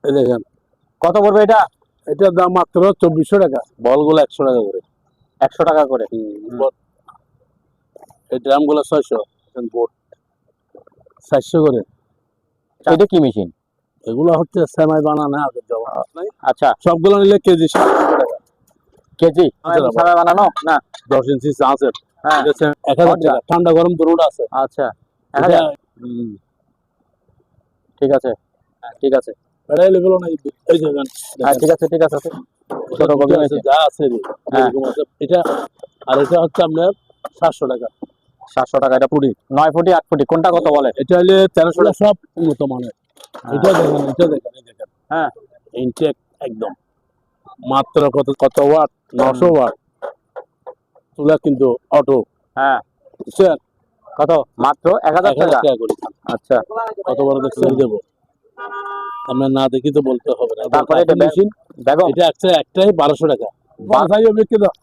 এই দেখেন কত পড়বে এটা? এটার দাম মাত্র 2400 টাকা। বলগুলো 100 টাকা করে। 100 টাকা করে। এই ড্রামগুলো 600, বোট 400 করে। এটা কি মেশিন? এগুলো হচ্ছে সেমাই বানানো আগের জমা। আচ্ছা, সবগুলো নিলে কেজি 700 টাকা। কেজি সারা বানানো না? 10 ইঞ্চি আছে। হ্যাঁ, এটা হচ্ছে 1000 টাকা। ঠান্ডা গরম দুটোটা আছে। আচ্ছা, এটা ঠিক আছে, ঠিক আছে। এটাই লেভেল না, এই দেখেন। হ্যাঁ, ঠিক আছে, ঠিক আছে। ছোট কপি আছে যা আছে এরকম আছে। এটা আর এটা হচ্ছে আপনার 700 টাকা। 700 টাকা। এটা ফুটি 9 ফুটি 8 ফুটি কোনটা কত বলে? এটা হলে 1300 টাকা। সব উন্নত মানের। এটা দেখেন, এটা দেখেন, এই দেখেন। হ্যাঁ, ইনটেক একদম। মাত্র কত ওয়াট? 900 ওয়াট। চুলা কিন্তু অটো। হ্যাঁ, বুঝছেন? কত? মাত্র 1000 টাকা করে। আচ্ছা, কত বড় দেখছেন দেবো। আমরা না দেখি তো বলতে হবে না। তারপরে এটা মেশিন বেগম এটা একটাই 1200 টাকা। বাসাই বিক্রি দাও।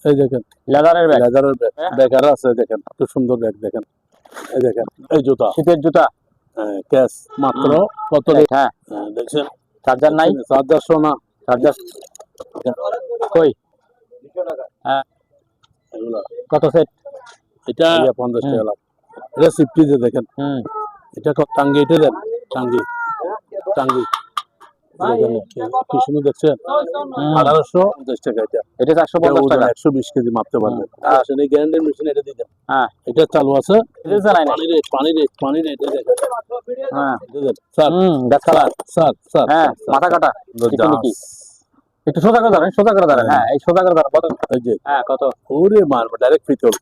এই দেখেন লেদারের ব্যাগ। লেদারের ব্যাগ। ব্যাগ আছে দেখেন, কত সুন্দর ব্যাগ দেখেন। এই দেখেন, এই জুতা, শীতের জুতা। ক্যাশ মাত্র কত? হ্যাঁ, দেখছেন? চার্জার নাই? চার্জার সোনা চার্জার কই? হ্যাঁ, এগুলা কত সেট? এটা 50 টাকা লাখ। এটা সিফটি যে দেখেন। এটা টাঙ্গি, এটা দেন টাঙ্গি, টাঙ্গি কি সুন্দর দেখছেন। 1850 টাকা। এটা 450 টাকা। 120 কেজি মাপতে পারবেন। আসলে এই গ্যারান্টি মেশিন এটা দিবেন। হ্যাঁ, এটা চালু আছে। এটা চালাই না। পানি রেট এটা দেখেন। হ্যাঁ, স্যার স্যার, স্যার স্যার হ্যাঁ, মাথা কাটা। কি একটু সোজা করে ধরেন, সোজা করে ধরেন। হ্যাঁ, এই সোজা করে ধরেন। কত? এই যে হ্যাঁ, কত? ওরে মারবে ডাইরেক্ট পিতল।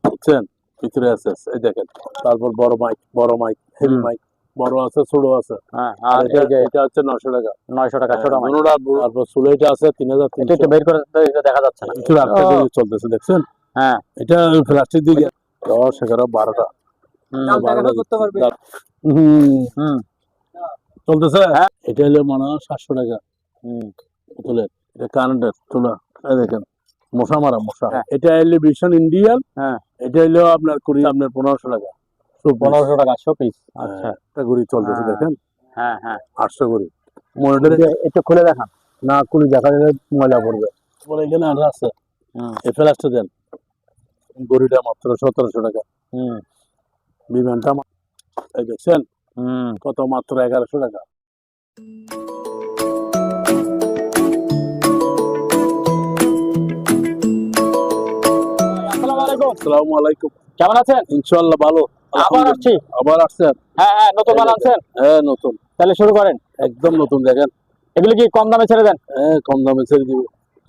বুঝছেন? ভিতরে আছে, এই দেখেন। তারপর বড় মাইক, হেভি মাইক, বড় আছে, ছোট আছে। হ্যাঁ, আর আর এটা হচ্ছে 900 টাকা। 900 টাকা ছোট মাইক। তারপর সুলেটা আছে 3300। একটু বের করে এটা দেখা যাচ্ছে না। কিছু রাখতে চলতেছে দেখছেন। হ্যাঁ, এটা প্লাস্টিক দিয়ে 10 11 12টা। করতে পারবে। চলতেছে। এটা হলো মনে হয় 700 টাকা। তুলে এটা কারেন্টের তুলা। এই দেখেন, মশা মারা মশা। এটা হলো ভিশন ইন্ডিয়ান। হ্যাঁ, এটা হলো আপনার কুড়ি, আপনার 1500 টাকা। 1500 টাকা 100 পিস। আচ্ছা, একটা গুড়ি চলতেছে দেখেন। হ্যাঁ, হ্যাঁ, 800 গুড়ি। মনিটরে একটু খুলে দেখান। না কুড়ি দেখা গেলে ময়লা পড়বে। বলে এখানে আর আছে। এই ফ্লাশটা দেন। গড়িটা মাত্র 1700 টাকা। বিমানটা এই দেখছেন কত? মাত্র 1100 টাকা। আসসালামু আলাইকুম। কেমন আছেন? ইনশাআল্লাহ ভালো। আবার আসছি। আবার আসছেন? হ্যাঁ, হ্যাঁ, নতুন মাল আনছেন? হ্যাঁ, নতুন। তাহলে শুরু করেন। একদম নতুন দেখেন। এগুলো কি কম দামে ছেড়ে দেন? হ্যাঁ, কম দামে ছেড়ে দিব।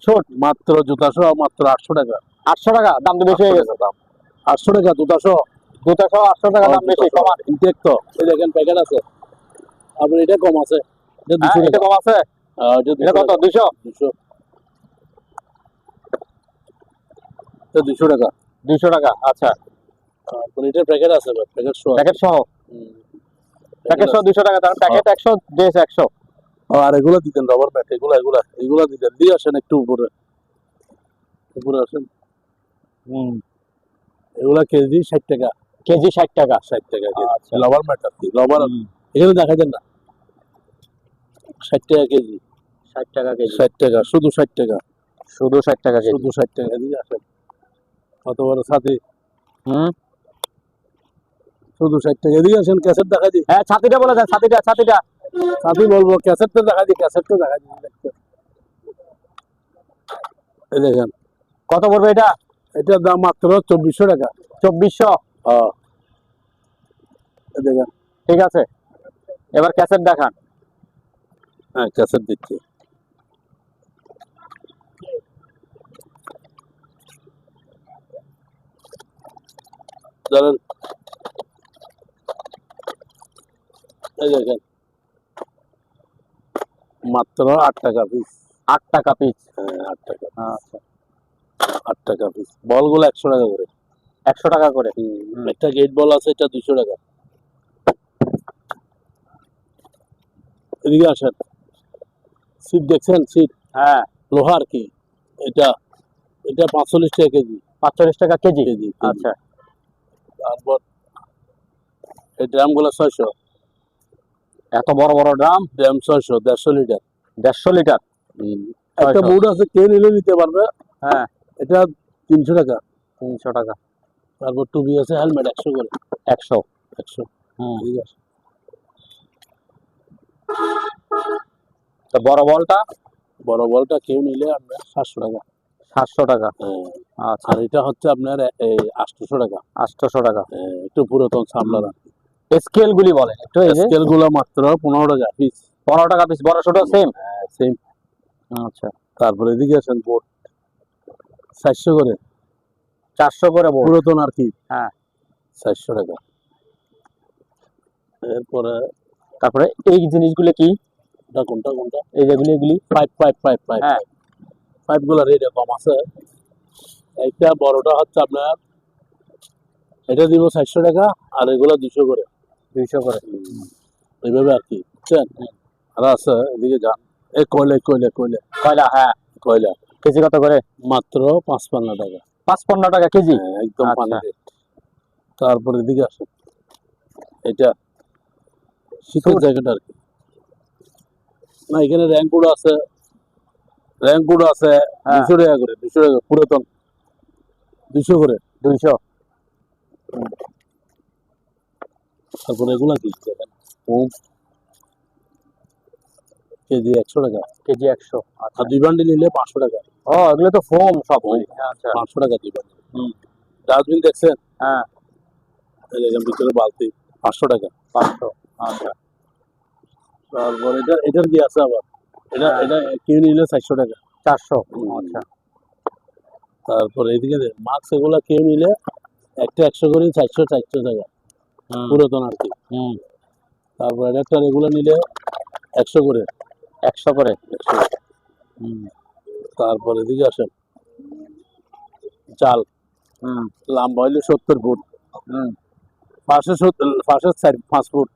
ছোট মাত্র জুতা সহ মাত্র 800 টাকা। 800 টাকা? দাম তো বেশি হয়ে গেছে। দাম 800 টাকা জুতা সহ। জুতা সহ 800 টাকা দাম বেশি। কমান। ইনটেক তো এই দেখেন, প্যাকেট আছে। আপনি এটা কম আছে। এটা 200 এটা টাকা কম আছে। এটা কত? 200? 200। এটা 200 টাকা। 200 টাকা। আচ্ছা, আপনি এটা প্যাকেট আছে, প্যাকেট সহ। প্যাকেট সহ 200 টাকা। তার প্যাকেট 100, ড্রেস 100। আর এগুলো দিতেন রবার ম্যাট, এগুলা দিতেন। দিয়ে আসেন একটু উপরে আসেন। এগুলা কেজি 60 টাকা। কেজি 60 টাকা। 60 টাকা কেজি। আচ্ছা, রবার ম্যাট আর কি। রবার এখানে দেখা যায় না। 60 টাকা কেজি। 60 টাকা কেজি। 60 টাকা, শুধু 60 টাকা। শুধু 60 টাকা কেজি। শুধু 60 টাকা দিয়ে আসেন। কত বড় ছাতি। শুধু 60 টাকা দিয়ে আসেন। ক্যাসেট দেখা দিই। হ্যাঁ, ছাতিটা বলে দেন। ছাতি বলবো, ক্যাসেটটা দেখা দিই। এই দেখেন কত পড়বে এটা? এটার দাম মাত্র 2400 টাকা। 2400? হ্যাঁ, এই দেখেন। ঠিক আছে, এবার ক্যাসেট দেখান। হ্যাঁ, ক্যাসেট দিচ্ছি। ধরেন, এই দেখেন মাত্র 8 টাকা পিস। 8 টাকা পিস? হ্যাঁ, 8 টাকা। আচ্ছা, 8 টাকা পিস। বলগুলো 100 টাকা করে। 100 টাকা করে। একটা গেট বল আছে, এটা 200 টাকা। এদিকে আসেন। সিট দেখছেন? সিট হ্যাঁ, লোহার কি এটা? এটা 45 টাকা কেজি। 45 টাকা কেজি। কেজি। আচ্ছা, তারপর এই ড্রামগুলো 600। এত বড় বড় ড্রাম, ড্রাম 600, 150 লিটার। 150 লিটার। একটা 600 বুট আছে, কে নিলে নিতে পারবে। হ্যাঁ, এটা 300 টাকা। 300 টাকা। তারপর টুপি আছে, হেলমেট 100 করে। 100। 100। হুম। ঠিক আছে। তো বড় বলটা? বড় বলটা কেউ নিলে আপনার 700 টাকা। 700 টাকা। হ্যাঁ। আচ্ছা, আর এটা হচ্ছে আপনার 800 টাকা। 800 টাকা। একটু পুরাতন সামলার। স্কেল গুলি বলেন একটু। এই যে স্কেল গুলো মাত্র 15 টাকা পিস। 15 টাকা পিস, বড় ছোট সেম? সেম। আচ্ছা। তারপরে এদিকে আছেন বোট 400 করে। 400 করে বোর্ড। পুরাতন আর কি। হ্যাঁ। 400 টাকা। এরপরে তারপরে এই জিনিসগুলো কি? এটা কোনটা কোনটা? এই যেগুলি, এগুলি পাইপ পাইপ পাইপ পাইপ। হ্যাঁ। পাইপ গুলো রেট কম আছে। একটা বড়টা হচ্ছে আপনার, এটা দিব 400 টাকা, আর এগুলো 200 করে। 200 করে। এইভাবে আর কি, বুঝছেন। আর আছে এদিকে যান, এই কয়লা কয়লা কয়লা কয়লা, হ্যাঁ। কয়লা কেজি কত করে? মাত্র 55 টাকা। 55 টাকা কেজি। একদম আচ্ছা। পানি রেট। তারপরে এদিকে আসেন, এটা শীতের জ্যাকেট আর কি। না, এখানে র্যাঙ্কুড আছে, র্যাঙ্কুড আছে। হ্যাঁ। 200 টাকা করে, 200 টাকা পুরাতন, 200 করে। 200। তারপরে এগুলা কি দেখেন, কেজি 100 টাকা। কেজি 100। আচ্ছা। আর 2 বান্ডিল নিলে 500 টাকা। ও, এগুলো তো ফোম সব। আচ্ছা। 500 টাকা 2 বান্ডিল। ডাস্টবিন দেখছেন? হ্যাঁ। এই দেখেন ভিতরে বালতি, 500 টাকা। 500। আচ্ছা। তারপর এটার কি আছে আবার, এটা হ্যাঁ। এটা কেউ নিলে 400 টাকা। 400। আচ্ছা। তারপরে এদিকে মাস্ক, এগুলা কেউ নিলে একটা 100 করে, 400 টাকা পুরাতন আর কি। তারপর একটা এগুলো নিলে 100 করে। 100 করে। 100 টাকা। তারপর এদিকে আসেন, চাল লম্বা হইলে 70 ফুট, পাশে 5 ফুট,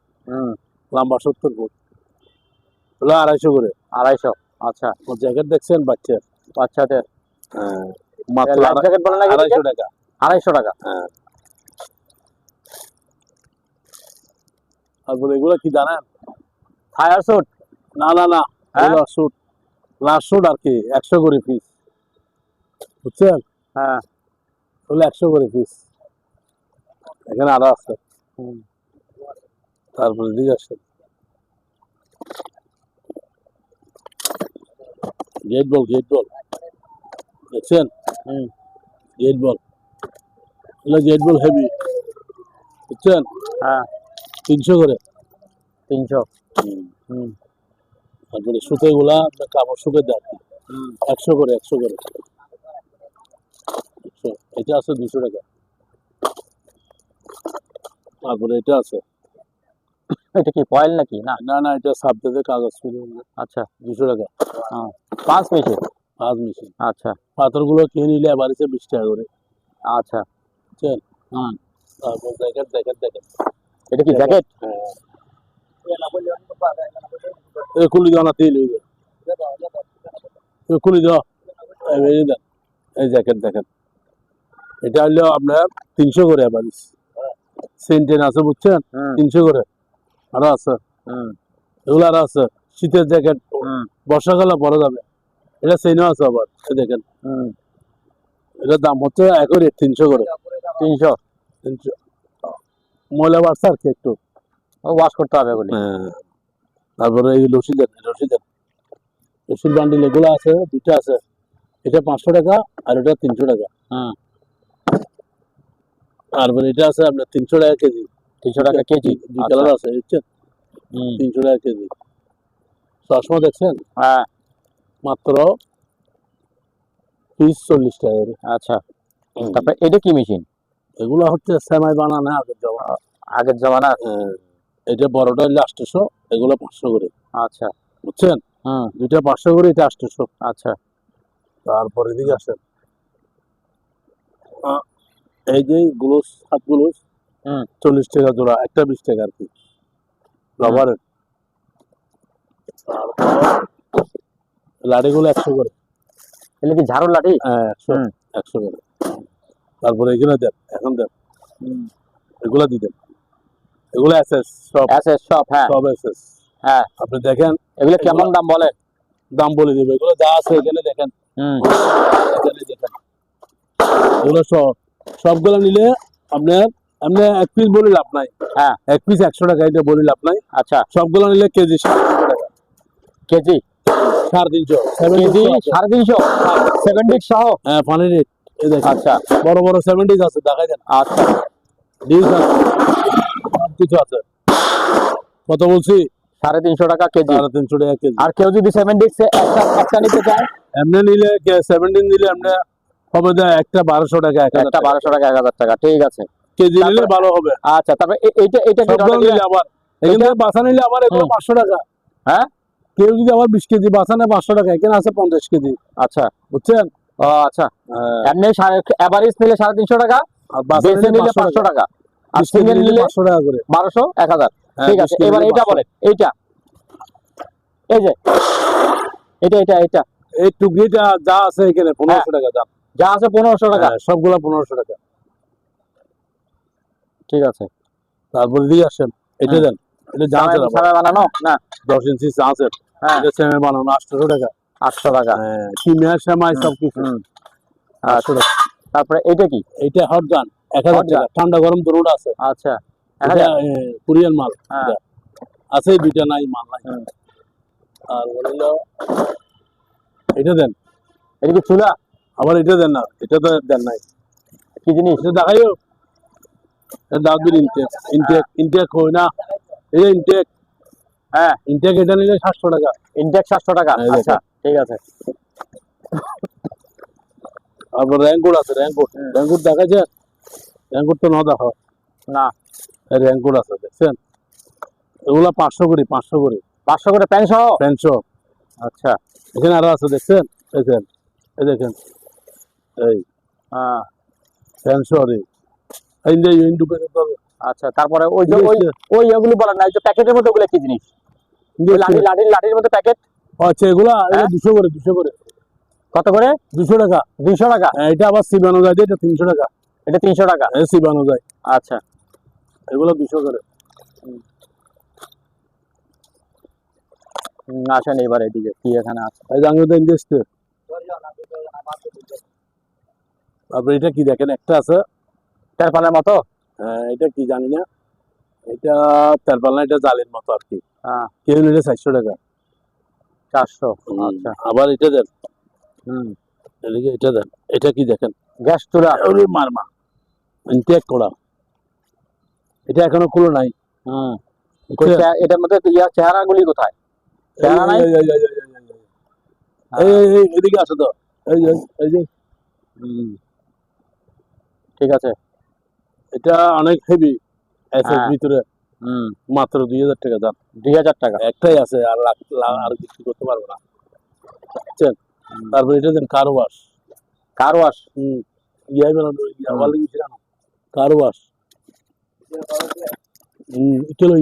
লম্বা 70 ফুট, হলো 250 করে। 250। আচ্ছা। জ্যাকেট দেখছেন বাচ্চার? বাচ্চাদের মাত্র লাইফ জ্যাকেট বলে নাকি? 250 টাকা। 250 টাকা। তারপরে এগুলো কি জানেন? Fire suit? না না না, এগুলো স্যুট, লাস্ট স্যুট আর কি, 100 করে পিস, বুঝছেন। হ্যাঁ। হলো 100 করে পিস। এখানে আরো আছে। তারপরে দিকে আসেন, গেট বল, গেট বল দেখছেন? গেট বল, এগুলো গেট বল হেভি, বুঝছেন। হ্যাঁ। 300 করে। 300। তারপরে সুতো গুলা কাপড় শুকে দেয় 100 করে, 100 করে। 100। এটা আছে 200 টাকা। তারপরে এটা আছে, এটা কি ফয়েল নাকি? না। না না, এটা সাবজেক্টের কাগজ ফুল। আচ্ছা। 200 টাকা। 5 পিসে। 5 মেশিন। আচ্ছা। পাথরগুলো কিনে নিলে আবার 20 টাকা করে। আচ্ছা। বুঝছেন। তারপর জ্যাকেট জ্যাকেট জ্যাকেট, এটা কি জ্যাকেট? খুলি দাও না, তেল খুলি দাও। এই জ্যাকেট দেখেন, এটা হলো আপনার 300 করে। আবার সেন্টেন আছে, বুঝছেন, 300 করে। আরো আছে, এগুলো আরো আছে। শীতের জ্যাকেট বর্ষাকালে পরা যাবে, এটা সেইনও আছে আবার। দেখেন, এটার দাম হচ্ছে একই 300 করে। 300। ময়লা বাড়ছে আর কি একটু, ওয়াশ করতে হবে এগুলি। তারপরে এই রশিদ বান্ডিল এগুলো আছে, দুটো আছে। এটা 500 টাকা আর এটা 300 টাকা। তারপরে এটা আছে আপনার 300 টাকা কেজি। 300 টাকা কেজি। 2 কালার আছে, বুঝছেন। 300 টাকা কেজি। চশমা দেখছেন? হ্যাঁ। মাত্র পিস 40 টাকা করে। আচ্ছা। তারপরে এটা কি মেশিন? এগুলো হচ্ছে সেমাই বানানো আগের জমানা। আগের জমানা। এটা বড়টা হলে 800, এগুলো 500 করে। আচ্ছা। বুঝছেন। দুইটা 500 করে, এটা 800। আচ্ছা। তারপরে এদিকে আসেন, এই যে গ্লোভস, হাত গ্লোভস 40 টাকা জোড়া, একটা 20 টাকা আর কি, রবারের। লাঠিগুলো 100 করে। এগুলো কি ঝাড়ুর লাঠি? হ্যাঁ, 100 করে। তারপরে এগুলো দেন, এখন দেন, এগুলা দিতেন, এগুলো এসএস সব। এসএস সব। হ্যাঁ। সব এসএস। হ্যাঁ আপনি দেখেন এগুলো কেমন দাম বলে? দাম বলে দেবে, এগুলো যা আছে এখানে দেখেন, এখানে দেখেন, এগুলো সবগুলো নিলে আপনার আপনি এক পিস বলে লাভ নাই। হ্যাঁ এক পিস 100 টাকা, এটা বলে লাভ নাই। আচ্ছা সবগুলো নিলে কেজি 350 টাকা, কেজি 350, কেজি 70 350 70 সহ। হ্যাঁ পানি রেট এই দেখেন, আচ্ছা বড় বড় 70 আছে, দেখাই দেন, আচ্ছা ডিশ আছে, সব কিছু আছে। কত বলছি? 350 টাকা কেজি। 350 টাকা কেজি। আর কেউ যদি 70 একটা একটা নিতে চায়, এমনি নিলে 17 নিলে আমরা হবে একটা 1200 টাকা, একটা 1200 টাকা 1000 টাকা, ঠিক আছে। কেজি নিলে ভালো হবে। আচ্ছা তারপরে এইটা এটা কি সবগুলো নিলে আবার এখান থেকে বাসা নিলে আবার এগুলো 500 টাকা। হ্যাঁ কেউ যদি আবার 20 কেজি বাসা নেয় 500 টাকা, এখানে আছে 50 কেজি। আচ্ছা বুঝছেন? ও আচ্ছা, এমনি এভারেজ নিলে 350 টাকা, আর বাসা বেসে নিলে 500 টাকা, আর সিঙ্গেল নিলে 500 টাকা করে, 1200 1000। হ্যাঁ, ঠিক আছে, 20 কেজি এবার নিলে এটা 500 বলেন, এইটা এই যে এটা এই টুকরিটা যা আছে এখানে 1500 টাকা দাম। যা আছে 1500 টাকা। হ্যাঁ, সবগুলা 1500 টাকা। ঠিক আছে, তারপরে দিয়ে আসেন, এটা দেন, এটা জাহাজের আবার সারা বানানো না 10 ইঞ্চি জাহাজের, হ্যাঁ এটা সেমে বানানো 800 টাকা। 800 টাকা। হ্যাঁ, কিমিয়া সেমাই সব কিছু 800 টাকা। তারপরে এটা কি? এইটা হট গান 1000 টাকা, ঠান্ডা গরম দুটোটা আছে। আচ্ছা এটা কোরিয়ান মাল, হ্যাঁ। এটা আছে, দুইটা নাই মাল নাই। আর হলো এটা দেন, এটা কি চুলা? আবার এটা দেন না, এটা তো দেন নাই। কি জিনিস? এটা দেখাইও, এটা দাবির ইনটেক, ইনটেক হয় না, এই যে ইনটেক, হ্যাঁ ইনটেক, এটা নিলে 700 টাকা। ইনটেক 700 টাকা। এই দেখো। আচ্ছা ঠিক আছে। তারপর র্যাঙ্কুট আছে, র্যাঙ্কুট দেখা যায়, র্যাঙ্কুট তো না দেখো না, র্যাঙ্কুট আছে, দেখছেন? এগুলা 500 করে, 500 করে, 500 করে প্যান সহ। 500। আচ্ছা এখানে আরো আছে, দেখছেন? দেখেন, এই দেখেন, এই হ্যাঁ 500 রে, এই যে ইন্ডুকে তো আচ্ছা। তারপরে ওই যে ওই এগুলো বলেন না, এই যে প্যাকেটের মধ্যে ওগুলো কি জিনিস? ওই লাঠির মধ্যে প্যাকেট। আচ্ছা, এগুলা হ্যাঁ? 200 করে, 200 করে। কত করে? 200 টাকা। 200 টাকা। এটা আবার সিবানো যায়, এটা 300 টাকা। এটা 300 টাকা। এই সিবানো যায়, আচ্ছা এগুলো 200 করে। আসেন এবার এদিকে, কি এখানে আছে? এই যে আঙুর ইন্ডাস্ট্রি। তারপরে এটা কি দেখেন, একটা আছে তেরপালের মতো। এটা কি জানি না, এটা তেরপাল না, এটা জালের মতো আর কি। হ্যাঁ কেউ নিলে 400 টাকা। 400। আচ্ছা আবার এটা দেন, হুম, এদিকে এটা দেন, এটা কি দেখেন, গ্যাস চুলা। ওরে মারমা, ইনটেক করা, এটা এখনো খুলে নাই। হুম, এটার মধ্যে চেহারা গুলি কোথায়? চেহারা নাই। এদিকে আছে তো, এই যে হুম, ঠিক আছে। এটা অনেক হেভি, এসএস হ্যাঁ। ভিতরে, মাত্র 2000 টাকা দাম। 2000 টাকা। একটাই আছে, আর আর বিক্রি করতে পারবো না, বুঝছেন? তারপর এটা দেন, কার ওয়াশ। Car wash. ইয়াই বানানো, আবার লিখেছি না, কার ওয়াশ। চলো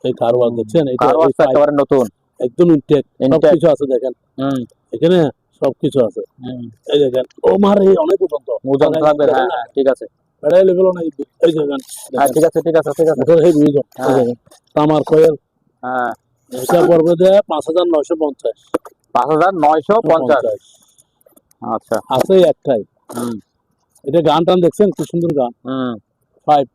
এই কার ওয়াশ দেখছেন, এটা কার ওয়াশ একেবারে নতুন, একদম ইনটেক, সবকিছু আছে দেখেন, এখানে সবকিছু আছে। এই দেখেন, ও মারে অনেক উন্নত, ওজন থাকবে। হ্যাঁ ঠিক আছে, বেড়াই লেভেল নাই, এই দেখেন, ঠিক আছে ঠিক আছে ঠিক আছে। তামার কয়েল, হ্যাঁ এটা পড়বে যে 5950। 5950। আচ্ছা আছে একটাই। এটা গান টান দেখছেন, কি সুন্দর গান। 5।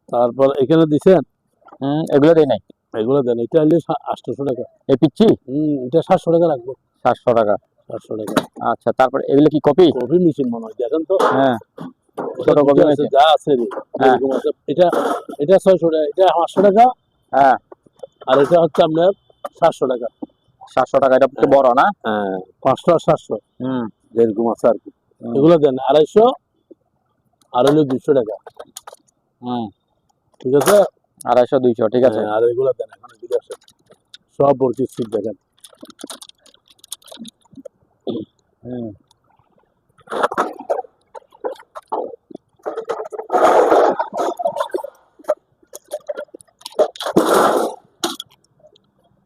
তারপর এখানে দিছেন, এগুলো দেই নাই। এগুলো দেন, এটা হলে 800 টাকা। এই পিচ্ছি এটা 700 টাকা রাখবো। 700 টাকা। 700 টাকা। আচ্ছা, তারপর এগুলো কি কপি? কফি মেশিন মনে হয়, দেখেন তো। হ্যাঁ ছোট কপি মেশিন যা আছে রে, এরকম আছে। এটা 600 টাকা, এটা 500 টাকা। হ্যাঁ, আর এটা হচ্ছে আপনার 700 টাকা। 700 টাকা, এটা একটু বড় না? হ্যাঁ, 500 আর 700 যেরকম আছে আর কি। এগুলো দেন 250, আর হলো 200 টাকা। ঠিক আছে, 250 200, ঠিক আছে। আর এগুলো দেন, এখন এদিকে আসেন, সব ভর্তি সিট দেখেন।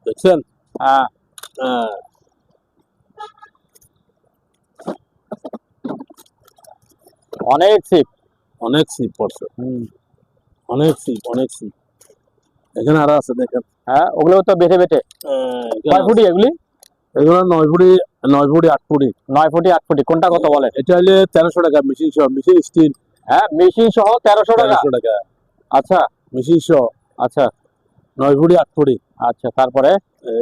দেখছেন? হ্যাঁ হ্যাঁ, অনেক সিপ, অনেক সিট পড়ছে, অনেক সিট, অনেক সিট। এখানে আরো আছে দেখেন। হ্যাঁ, ওগুলো তো বেটে বেটে কয় ফুটি এগুলি? এগুলো 9 ফুটি 8 ফুটি। 9 ফুটি 8 ফুটি, কোনটা কত বলেন? এটা হলে 1300 টাকা মেশিন সহ, মেশিন স্টিল হ্যাঁ, মেশিন সহ 1300 টাকা। 1300 টাকা আচ্ছা মেশিন সহ। আচ্ছা 9 ফুটি 8 ফুটি। আচ্ছা, তারপরে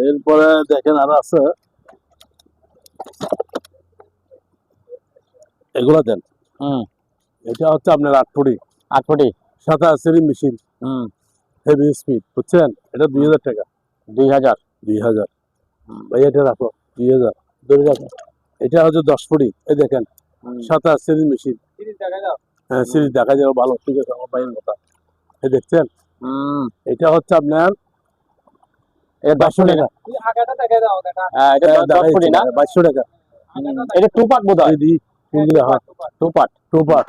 এরপরে দেখেন আরো আছে, এগুলা দেন। এটা হচ্ছে আপনার 8 ফুটি 8 ফুটি 27 মেশিন, হেভি স্পিড, বুঝছেন? এটা 2000 টাকা। 2000। 2000 ভাই, এটা রাখো 2000 ধরে রাখো। এটা হচ্ছে 10 ফুটি, এই দেখেন 27 মেশিন। হ্যাঁ, সিরিজ দেখা যাবে ভালো, ঠিক আছে আমার ভাইয়ের কথা। এই দেখছেন, এটা হচ্ছে আপনার এটা 10 ফুটি না? হ্যাঁ, এটা 10 ফুটি না? 2200 টাকা। এটা টু পার্ট বোধ হয়। Two part. টু পার্ট,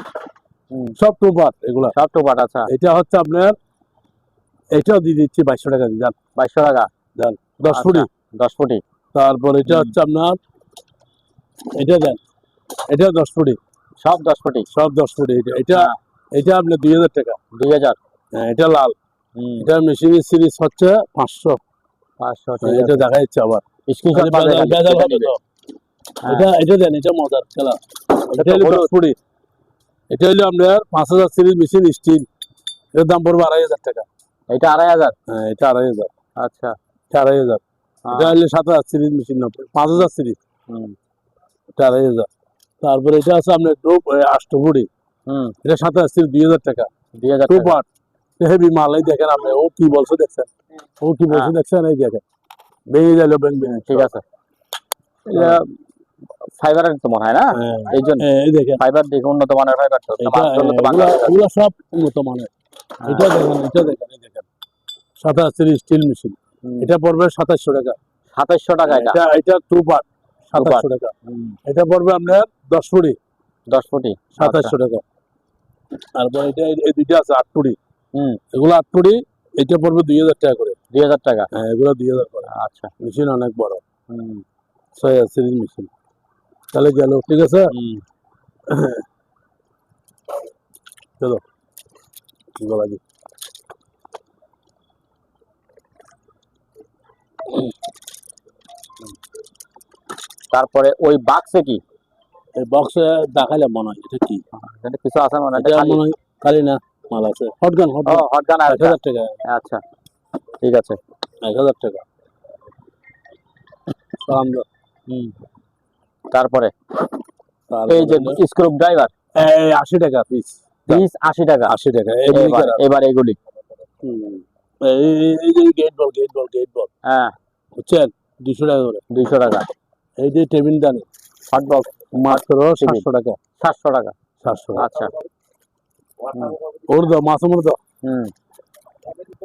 সব টু পার্ট এগুলা। সব টু পার্ট। আচ্ছা, এটা হচ্ছে আপনার, এটাও দিয়ে দিচ্ছি 2200 টাকা দিয়ে, যান 2200 টাকা। যান 10 ফুটি। 10 ফুটি। তারপর এটা হচ্ছে আপনার, এটা দেন, এটা 10 ফুটি। সব 10 ফুটি। সব 10 ফুটি। এটা এটা আপনার 2000 টাকা। 2000। হ্যাঁ, এটা লাল। এটা মেশিনের সিরিজ হচ্ছে 500। 500। এটা দেখা যাচ্ছে আবার স্ক্রিনশট পাবেন। বেজাল হবে তো। এটা দেন, এটা মজার খেলা। এটা হলো 10 ফুটি। এটা হলো আপনার 5000 সিরিজ মেশিন স্টিল। এর দাম পড়বে 2500 টাকা। এটা 2500। হ্যাঁ, এটা 2500। আচ্ছা, এটা 2500। এটা হলো 7000 সিরিজ মেশিন, 5000 সিরিজ, এটা 2500। তারপরে এটা আছে আপনার ড্রপ 8 ফুটি। এটা 7000 সিরিজ, 2000 টাকা। 2000 টু টাকা। পার্ট, হেভি মাল। এই দেখেন আপনি, ও কি বলছে দেখছেন, ও কি বলছে দেখছেন, এই দেখেন ভেঙে গেল, ভেঙে। ঠিক আছে, এটা ফাইবারের তো মনে হয় না, এই জন্য এই দেখেন ফাইবার দেখে উন্নত মানের ফাইবার তো। এগুলা সব উন্নত মানের। এটা দেখেন, এটা দেখেন, এই দেখেন 7000 সিরিজ স্টিল মেশিন। এটা পড়বে 2700 টাকা। 2700 টাকা। এটা এটা টু পার্ট 2700 টাকা। এটা পড়বে আপনার 10 ফুটি। 10 ফুটি 2700 টাকা। তারপর এটা এই দুইটা আছে 8 ফুটি। এগুলো 8 ফুটি, এটা পড়বে 2000 টাকা করে। 2000 টাকা। হ্যাঁ, এগুলো 2000 করে। আচ্ছা, মেশিন অনেক বড়, 6000 সিরিজ মেশিন। তাহলে গেল, ঠিক আছে। চলো গলা দি। তারপরে ওই বাক্সে কি? এই বক্সে দেখাইলে মনে হয় এটা কি, এটা কিছু আছে মনে হয়? এটা মনে হয় খালি না, মাল আছে। Hot gun, hot gun. হটগান 1000 টাকা। আচ্ছা, ঠিক আছে, 1000 টাকা। সালাম দাও। তারপরে এই যে স্ক্রু ড্রাইভার, 80 টাকা পিস। পিস 80 টাকা। 80 টাকা। এবার এগুলি এই যে গেট বল, গেট বল, গেট বল, হ্যাঁ, বুঝছেন, 200 টাকা করে। 200 টাকা। এই যে টেবিল দানি হট বক্স মাত্র 700 টাকা। 700 টাকা। 700 টাকা। আচ্ছা, ওর দাও, মাছ মোর দাও।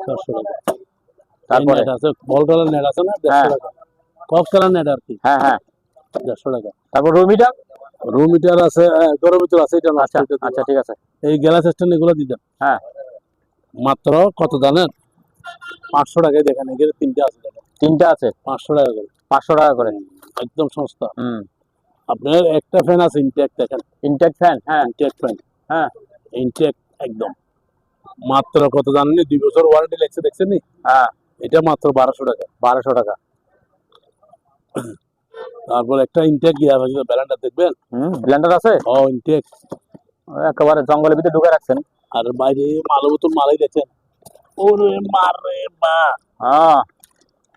700 টাকা। তারপরে নেট আছে, বল টলার নেট আছে না, 150 টাকা। কক্স কালার নেট আর কি। হ্যাঁ হ্যাঁ, 150 টাকা। তারপর রুম হিটার। রুম হিটার আছে, গরম হিটার আছে। এটা আচ্ছা আচ্ছা, ঠিক আছে। এই গ্যালাস স্ট্যান্ড এগুলো দিতেন। হ্যাঁ, মাত্র কত জানেন? 500 টাকায়। দেখেন এখানে 3টা আছে, দেখেন 3টা আছে 500 টাকা করে। 500 টাকা করে। একদম সস্তা। আপনার একটা ফ্যান আছে ইনটেক, দেখেন ইনটেক ফ্যান। হ্যাঁ, ইনটেক ফ্যান। হ্যাঁ, ইনটেক একদম মাত্র কত জানেন? 2 বছর ওয়ারেন্টি লাগছে, দেখছেন নি? হ্যাঁ, এটা মাত্র 1200 টাকা। 1200 টাকা। তারপর একটা ইনটেক গিয়া ব্যালেন্ডার দেখবেন। ব্লেন্ডার আছে। ও ইনটেক, একেবারে জঙ্গলের ভিতরে ঢুকে রাখছেন। আর বাইরে মাল বোতল মালাই দেখছেন। ওরে মারে মা,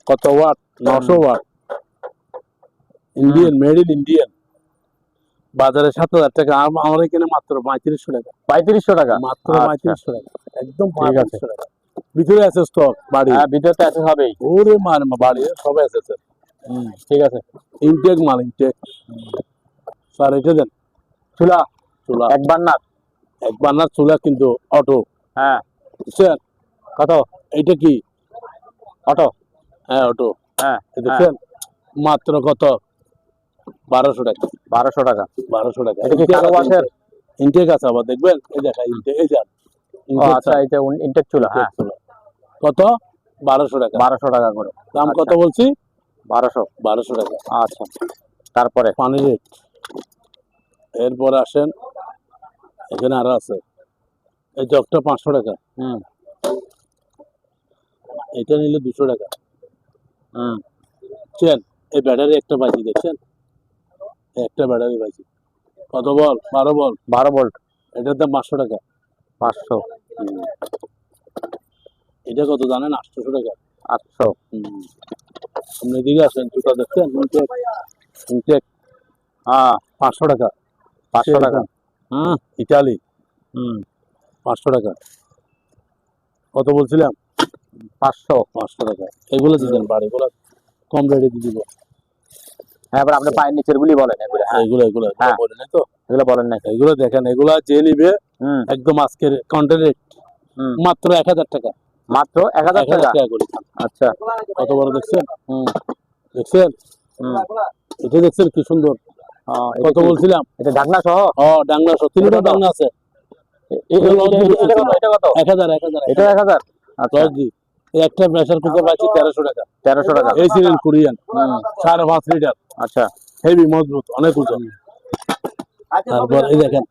কত watt? 900 watt. Indian, made in Indian. বাজারে 7000 টাকা, আমার এখানে মাত্র 3500 টাকা। 3500 টাকা মাত্র 3500 টাকা, একদম ঠিক আছে। 3500 টাকা। ভিতরে আছে স্টক বাড়ি। হ্যাঁ, ভিতরে আছে হবেই। ওরে মার মা, বাড়ি সবাই আছে স্যার। ঠিক আছে। ইনটেক মাল, ইনটেক। স্যার এটা দেন। চুলা, চুলা এক বার্নার। এক বার্নার চুলা, কিন্তু অটো। হ্যাঁ, বুঝছেন? কত? এইটা কি? অটো। হ্যাঁ, অটো। হ্যাঁ, দেখছেন মাত্র কত? 1200 টাকা। 1200 টাকা। 1200 টাকা। এটা কি কালো ওয়াশের? ইনটেক আছে আবার, দেখবেন এই দেখা ইনটেক, এই যান। আচ্ছা, এটা ইনটেক চুলা। হ্যাঁ, কত? 1200 টাকা। 1200 টাকা করে দাম কত বলছি? 1200। 1200 টাকা। আচ্ছা, তারপরে পানি রেট। এরপরে আসেন, এখানে আরো আছে। এই জগটা 500 টাকা। এটা নিলে 200 টাকা। চেন এই ব্যাটারি একটা পাইছি দেখছেন, একটা ব্যাটারি পাইছি। কত বল? 12 বল। 12 ভোল্ট। এটার দাম 500 টাকা। 500। এটা কত জানেন? 800 টাকা। 800। আপনি এদিকে আসেন, জুতা দেখছেন? ইনটেক হ্যাঁ 500 টাকা। 500 টাকা। ইতালি 500 টাকা। কত বলছিলাম? 500। 500 টাকা। এগুলো দিবেন বাড়িগুলো কম রেটে দিয়ে দিব। হ্যাঁ, এবার আপনি পায়ের নিচের গুলি বলেন এগুলো। হ্যাঁ এগুলো হ্যাঁ। বলে নাই তো, এগুলো বলেন না। এগুলো দেখেন, এগুলো যে নিবে একদম আজকের কাউন্টার রেট মাত্র 1000 টাকা। মাত্র 1000 টাকা করে। আচ্ছা, কত বড় দেখছেন? দেখছেন? এটা দেখছেন কি সুন্দর। কত বলছিলাম? এটা ঢাকনা সহ? ডাংনা সহ, তিনটা ডাংনা আছে। এটা কত? 1000। এটা 1000। আচ্ছা, এই একটা প্রেসার কুকার পাচ্ছি 1300 টাকা। 1300 টাকা। এই ছিলেন কোরিয়ান 5.5 লিটার। আচ্ছা, হেভি মজবুত, অনেক ওজন। তারপর এই দেখেন,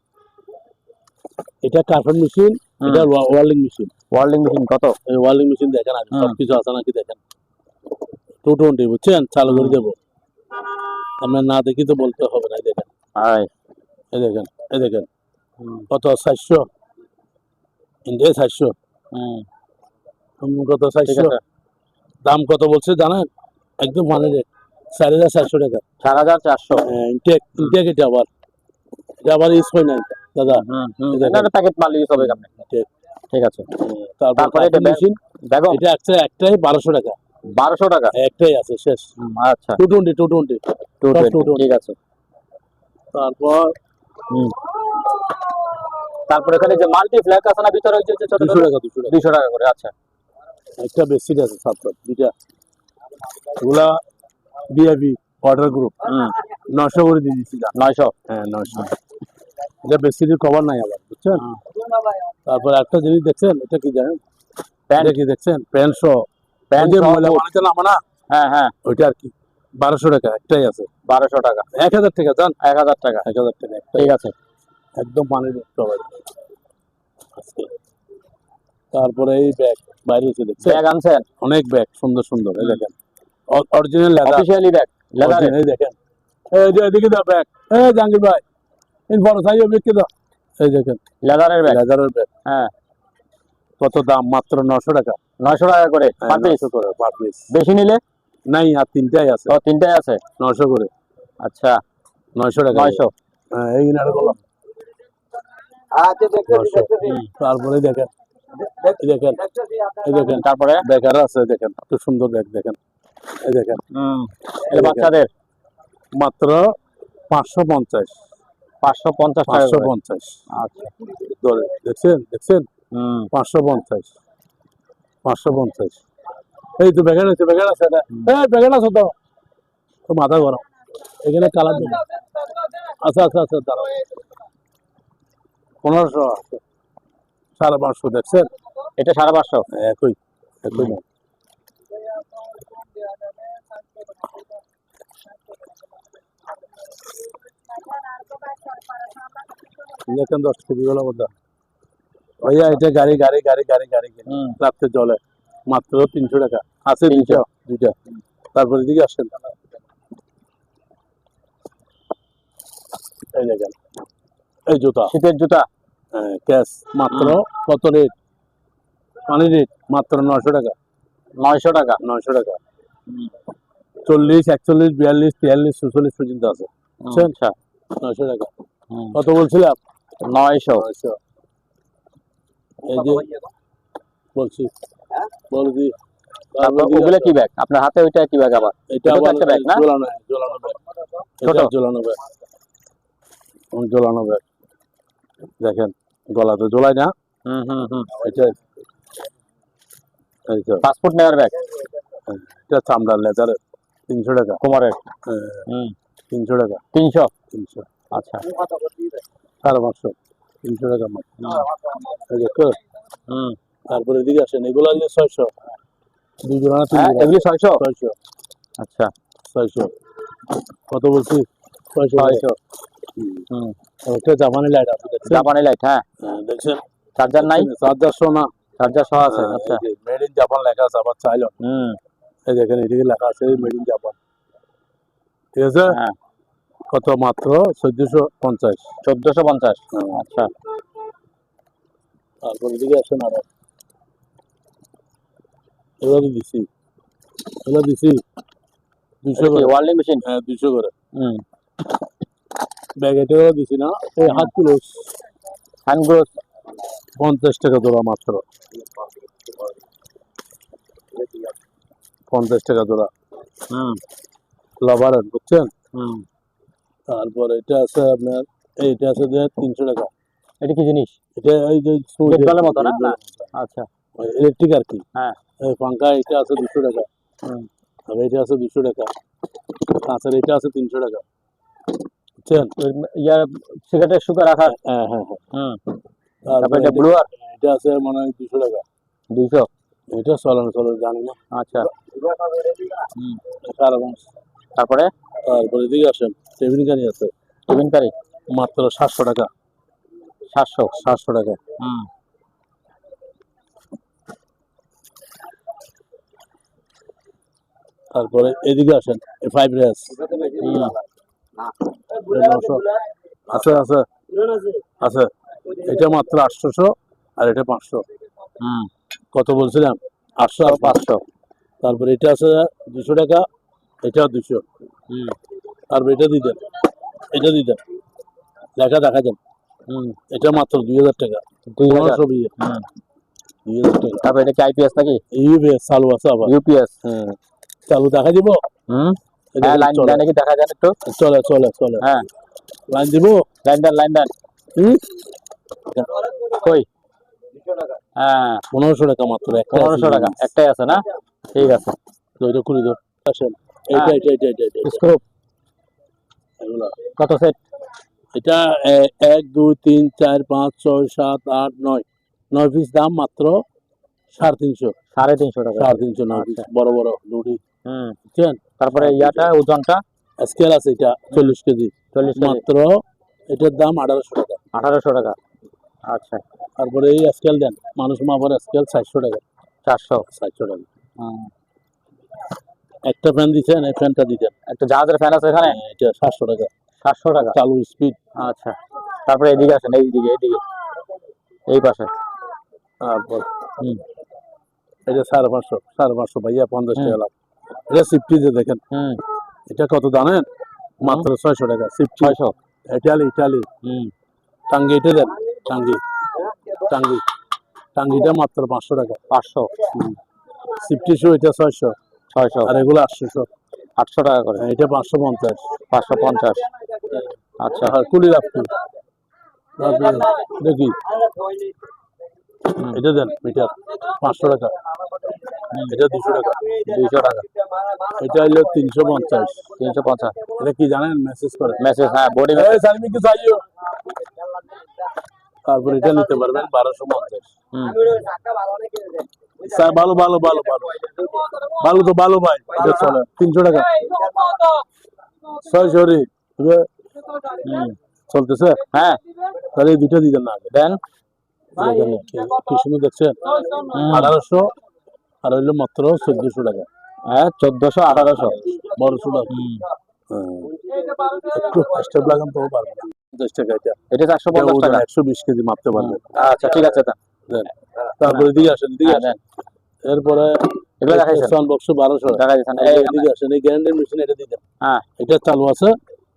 এটা কার্পেট মেশিন, এটা ওয়ার্লিং মেশিন। ওয়ার্লিং মেশিন কত? এই ওয়ার্লিং মেশিন দেখেন, আগে সবকিছু আছে নাকি দেখেন। 220 বুঝছেন? চালু করে দেবো, আপনার না দেখি তো বলতে হবে না। এই দেখেন, এই দেখেন, এই দেখেন কত? 400 ইন্ডিয়া 400। কত? 400। দাম কত বলছে জানেন? একদম মানে রেট 4400 টাকা। 4400। ইনটেক এটা আবার ইউজ হয় না দাদা। এটা প্যাকেট মাল ইউজ হবে আপনি। ঠিক আছে। তারপরে এটা মেশিন দেখো, এটা একটাই 1200 টাকা। 1200 টাকা একটাই আছে, শেষ। আচ্ছা, 220। ঠিক আছে। তারপর এখানে যে মাল্টি ফ্ল্যাগ আছে না ভিতরে, ওই যে ছোট 200 টাকা। 200 টাকা করে। আচ্ছা, একটা বেশি আছে, সাবটার দুইটা। এগুলা বিআইপি অর্ডার গ্রুপ 900 করে দিয়ে দিচ্ছি। 900। হ্যাঁ 900। এটা বেশি কভার নাই আবার, বুঝছেন? তারপর একটা জিনিস দেখছেন, এটা কি জানেন? প্যান্ট কি দেখছেন? প্যান্ট সহ, প্যান্ট ময়লা বানাতে নামা না? হ্যাঁ হ্যাঁ, ওইটা আর কি 1200 টাকা। একটাই আছে 1200 টাকা। 1000 টাকা জান, 1000 টাকা। 1000 টাকা। ঠিক আছে, একদম পানি দেখতে হবে আজকে। তারপরে এই ব্যাগ বাইরে এসে দেখছেন? ব্যাগ আনছেন? অনেক ব্যাগ, সুন্দর সুন্দর। এই দেখেন, original leather, officially bag leather. এই দেখেন, এই যে এদিকে দাও ব্যাগ। এই জাহাঙ্গীর ভাই, ইন বড় সাইজ ব্যাগ কি দাও? এই দেখেন, লেদারের ব্যাগ। লেদারের ব্যাগ। হ্যাঁ, কত দাম? মাত্র 900 টাকা। 900 টাকা করে পার পিস। 900 করে পার পিস। বেশি নিলে? নাই, আর তিনটাই আছে। তিনটাই আছে। 900 করে। আচ্ছা, 900 টাকা। 900। হ্যাঁ, এই কিনারে বললাম। তারপরে দেখেন, এই দেখেন, এই দেখেন, তারপরে ব্যাগ আছে। দেখেন কত সুন্দর ব্যাগ, দেখেন। এই দেখেন, এটা বাচ্চাদের মাত্র 550। 550 টাকা করে। 550। আচ্ছা, দেখছেন? 550। 550। এই তো ব্যাগের আছে, ব্যাগের আছে। ব্যাগের আছে তো মাথা গরম। এখানে কালার দেবো। আচ্ছা দাঁড়াও। 1500 আছে। 550 দেখছেন? এটা 550। একই না। দেখেন 10 কেজি গুলো মধ্যে ভাইয়া, এটা গাড়ি রাত্রে জলে মাত্র 300 টাকা আছে। 2টা। তারপরে দিকে আসেন, এই দেখেন, এই জুতা, শীতের জুতা। ক্যাশ মাত্র কত রেট? পানি রেট মাত্র 900 টাকা। 900 টাকা। 900 টাকা। 40, 41, 42, 43, 44 পর্যন্ত আছে। আচ্ছা, 900 টাকা। কত বলছিলাম? 900। এই যে বলছি। ওগুলা কি ব্যাগ? আপনার হাতে ওইটা কি ব্যাগ? আবার এটা একটা ব্যাগ না? ঝোলানো ব্যাগ। ছোট ঝোলানো ব্যাগ। দেখেন, গলা তো ঝোলায় না। এটা পাসপোর্ট নেওয়ার ব্যাগ। এটা চামড়ার, লেদারের। 300 টাকা। কুমারের। 300 টাকা। 300। আচ্ছা, 550। 300 টাকা মাত্র। তারপরে এদিকে আসেন, এগুলো 600। 2 জোড়া না 3 জোড়া? এগুলি 600। আচ্ছা, 600। কত বলছি? 600। ওটা জাপানি লাইট আছে, দেখছেন? জাপানি লাইট। হ্যাঁ, দেখছেন? চার্জার নাই? চার্জার শোনা চার্জার সহ আছে। আচ্ছা। মেড ইন জাপান লেখা আছে, আবার চাইল এই দেখেন এদিকে লেখা আছে মেড ইন জাপান, ঠিক আছে। হ্যাঁ, কত? মাত্র 1450। 1450। আচ্ছা, তারপর এদিকে আসেন আরো, এগুলো তো দিছি, এগুলো দিছি 200 করে। ওয়ার্ল্ডিং মেশিন। হ্যাঁ 200 করে। ব্যাগেটেও দিছি না, এই হাত ক্লোজ হ্যান্ড গ্রোথ 50 টাকা জোড়া, মাত্র 50 টাকা জোড়া। লাভারের, বুঝছেন। তারপর এটা আছে আপনার, এইটা আছে যে 300 টাকা। এটা কি জিনিস? এটা এই যে গেটবালের মতো না? আচ্ছা, ইলেকট্রিক আর কি। হ্যাঁ। এই পাঙ্খা এটা আছে 200 টাকা, আর এটা আছে 200 টাকা, কাঁচের এটা আছে 300 টাকা, বুঝছেন। ইয়ার সিগারেটের সুগার রাখার। হ্যাঁ হ্যাঁ হ্যাঁ। তারপর এটা ব্লুয়ার, এটা আছে মানে 200 টাকা। 200। এটা চলে জানি না। আচ্ছা। তারপরে এদিকে আসেন, টেবিল গাড়ি আছে, টিফিন কারি মাত্র 700 টাকা। 700 টাকা। তারপরে এদিকে আসেন, 5 রেস আছে আছে আছে, এটা মাত্র 800, আর এটা 500। কত বলছিলাম? 800 আর 500। তারপরে এটা আছে 200 টাকা, এটাও 200। তারপর এটা দিতেন, এটা দিতেন, লেখা দেখা যান। এটা মাত্র 2000 টাকা। 2000। 2000 টাকা। তারপর এটা কি আইপিএস নাকি? ইউপিএস চালু আছে আবার। ইউপিএস। হ্যাঁ, চালু দেখা দিব। হ্যাঁ, লাইন দেন নাকি দেখা যান একটু? চলে চলে চলে। হ্যাঁ, লাইন দিব। লাইন দেন। কই? হ্যাঁ, 1500 টাকা মাত্র। 1500 টাকা একটাই আছে না? ঠিক আছে। তো এটা করে দাও। আসেন, এইটা এটা এটা এটা এটা স্ক্রু এগুলা। কত সেট? এটা 1 2 3 4 5 6 7 8 9 9 পিস, দাম মাত্র 350। 350 টাকা। 350 9 পিস, বড় বড় দুটি, বুঝছেন। তারপরে ইয়াটা ওজনটা স্কেল আছে, এটা 40 কেজি, 40 কেজি, মাত্র এটার দাম 1800 টাকা। 1800 টাকা। আচ্ছা। তারপরে এই স্কেল দেন, মানুষ মাপার স্কেল 400 টাকা। 400 টাকা। একটা ফ্যান দিচ্ছেন, এই ফ্যানটা দিতেন। একটা জাহাজের ফ্যান আছে এখানে, এটা 700 টাকা। 700 টাকা চালু স্পিড। আচ্ছা। তারপরে এদিকে আসেন, এইদিকে এই পাশে। তারপর এটা 550 ভাইয়া, 50 টাকা লাভ। এটা সিফটি যে দেখেন, এটা কত জানেন? মাত্র 600 টাকা। সিফটি 600। ইটালি টাঙ্গি, এটা দেন টাঙ্গিটা মাত্র 500 টাকা। 500। সিফটি শু এটা 600, আর এগুলো 800 টাকা করে। এটা 550। 550। আচ্ছা। আর কুলি রাখছি। তারপরে দেখি এটা দেন মিটার 500 টাকা, এটা 200 টাকা। 200 টাকা। এটা হলো 350। 350। এটা কি জানেন? মেসেজ করে। মেসেজ, হ্যাঁ, বডি এই সার্ভিস কি চাইও। তারপর এটা নিতে পারবেন 1250। স্যার ভালো ভালো ভালো ভালো ভালো তো ভালো ভাই, এটা চলে 300 টাকা। 600 চলতেছে। হ্যাঁ, তাহলে এই দুটো দিতেন না দেন। কি শুনে দেখছেন? 1800, আর হইলো মাত্র 1400 টাকা। হ্যাঁ, 1400 1800 বড় ছোট। একটু স্টেপ লাগান তো পারবে না। 50 টাকা এটা। এটা 450 টাকা। 120 কেজি মাপতে পারবে। আচ্ছা, ঠিক আছে। দেন। তারপরে দিকে আসেন, দিকে আসেন। এরপরে এগুলো দেখাইছেন। সাউন্ড বক্স 1200 দেখাইছেন। দিকে আসেন, এই গ্যারান্টির মেশিন এটা দিতেন। হ্যাঁ, এটা চালু আছে,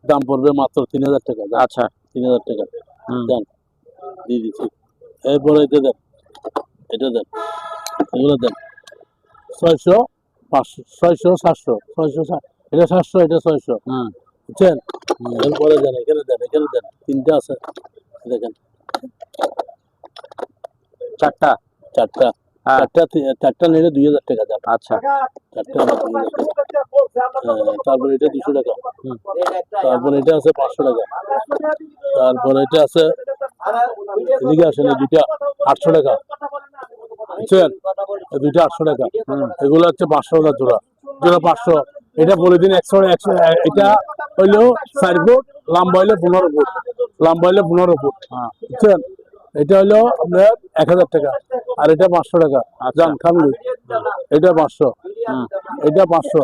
দাম পড়বে মাত্র 3000 টাকা। আচ্ছা, 3000 টাকা দেন, দিয়ে দিচ্ছি। এরপরে এটা দেন, এগুলো দেন 600 500 600 700 600 এটা 700, এটা 600, বুঝছেন। এরপরে দেন, এখানে দেন, তিনটা আছে দেখেন, চারটা নিলে 2000 টাকা দাম। আচ্ছা, চারটা 2000 টাকা। তারপরে এটা 200 টাকা। তারপরে এটা আছে 500 টাকা। তারপরে এটা আছে, এদিকে আসেন, এই দুইটা 800 টাকা, বুঝছেন। এই দুইটা 800 টাকা। এগুলো হচ্ছে 500 টাকা জোড়া, 500। এটা বলে দিন 100। এটা হইলো 4 ফুট, লম্বা হইলে 15 ফুট, বুঝছেন। এটা হলো আপনার 1000 টাকা, আর এটা 500 টাকা। জান খামলু, এটা 500, এটা 500,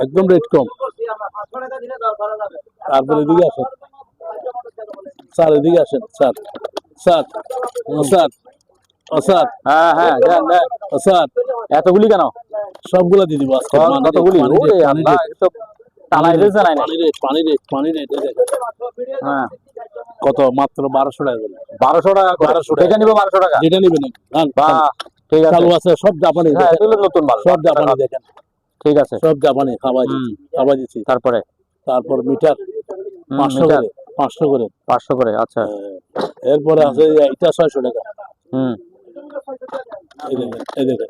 একদম রেট কম। তারপর এদিকে আসেন স্যার, এদিকে আসেন স্যার, স্যার, স্যার, স্যার, হ্যাঁ হ্যাঁ, দেন দেন। স্যার, এতগুলি কেন? সবগুলা দিয়ে দিব আজকে। কতগুলি? ওরে আল্লাহ, এ তো টালাই রেট জানাই না। পানি রেট হ্যাঁ, কত? মাত্র 1200 টাকা করে। 1200 টাকা করে। 1200 টাকা। এটা নিব 1200 টাকা। যেটা নেবেন বাহ, ঠিক আছে। চালু আছে সব জাপানি। হ্যাঁ, এগুলো নতুন মাল। সব জাপানি দেখেন, ঠিক আছে। সব জাপানি। খাওয়া দিচ্ছি। তারপরে তারপর মিটার 500 মিটার করে, 500 করে। 500 করে। আচ্ছা। এরপরে আছে এটা 600 টাকা। হুম এই দেখেন, এই দেখেন,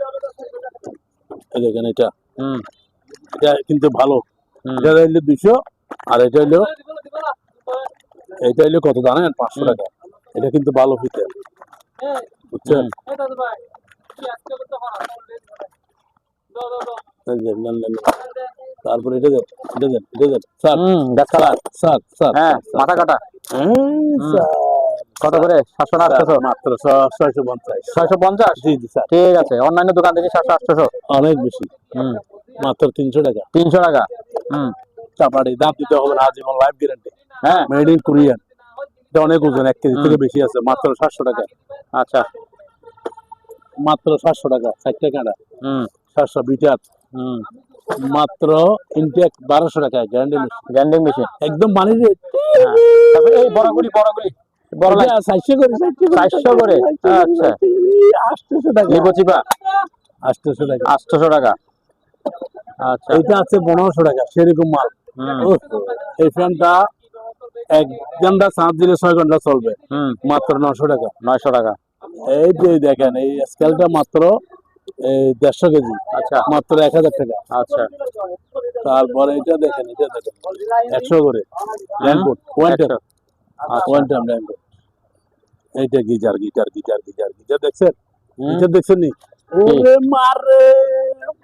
এই দেখেন, এটা হুম এটা কিন্তু ভালো। হুম। এটা হইলো 200, আর এটা হইলো কত জানেন? 500 টাকা। এটা কিন্তু ভালো ফিতে, বুঝছেন? এই যে নেন, নেন, নেন। তারপরে এটা দেন, এটা দেন, এটা দেন স্যার, গাছ কাটা। স্যার, স্যার, হ্যাঁ, মাথা কাটা। স্যার। কত করে? 700 না 800? মাত্র 650। 650? জি জি স্যার, ঠিক আছে। অন্যান্য দোকান থেকে 700 800? অনেক বেশি। হুম, মাত্র 300 টাকা। 300 টাকা। হুম, চাপাটি দাম দিতে হবে না, আজীবন লাইফ গ্যারান্টি। হ্যাঁ, মেড ইন কোরিয়ান। এটা অনেক ওজন, 1 কেজি থেকে বেশি আছে। মাত্র 700 টাকা। আচ্ছা। মাত্র 700 টাকা। 60 টাকা। হুম 700 বিটার। হুম। মাত্র ইনটেক 1200 টাকা। Guarantee grinding machine. একদম পানি রেট। তারপরে এই বড়গুলি বড় লাইট 400 করে, 400 করে। আচ্ছা। 800 টাকা। লিপো চিপা 800 টাকা। 800 টাকা। আচ্ছা। এটা আছে 1500 টাকা। সেরকম মাল। উফ, এই ফ্যানটা 1 ঘন্টা চার্জ দিলে 6 ঘন্টা চলবে। মাত্র 900 টাকা। 900 টাকা। এই যে দেখেন, এই স্কেলটা মাত্র 150 কেজি। আচ্ছা। মাত্র 1000 টাকা। আচ্ছা। তারপরে এটা দেখেন, এটা দেখেন 100 করে। র্যাঙ্কোট কোয়ান্টাম, কোয়ান্টাম র্যাঙ্কোট। এইটা গিজার দেখছেন? গিজার দেখছেন নি? ওরে মারে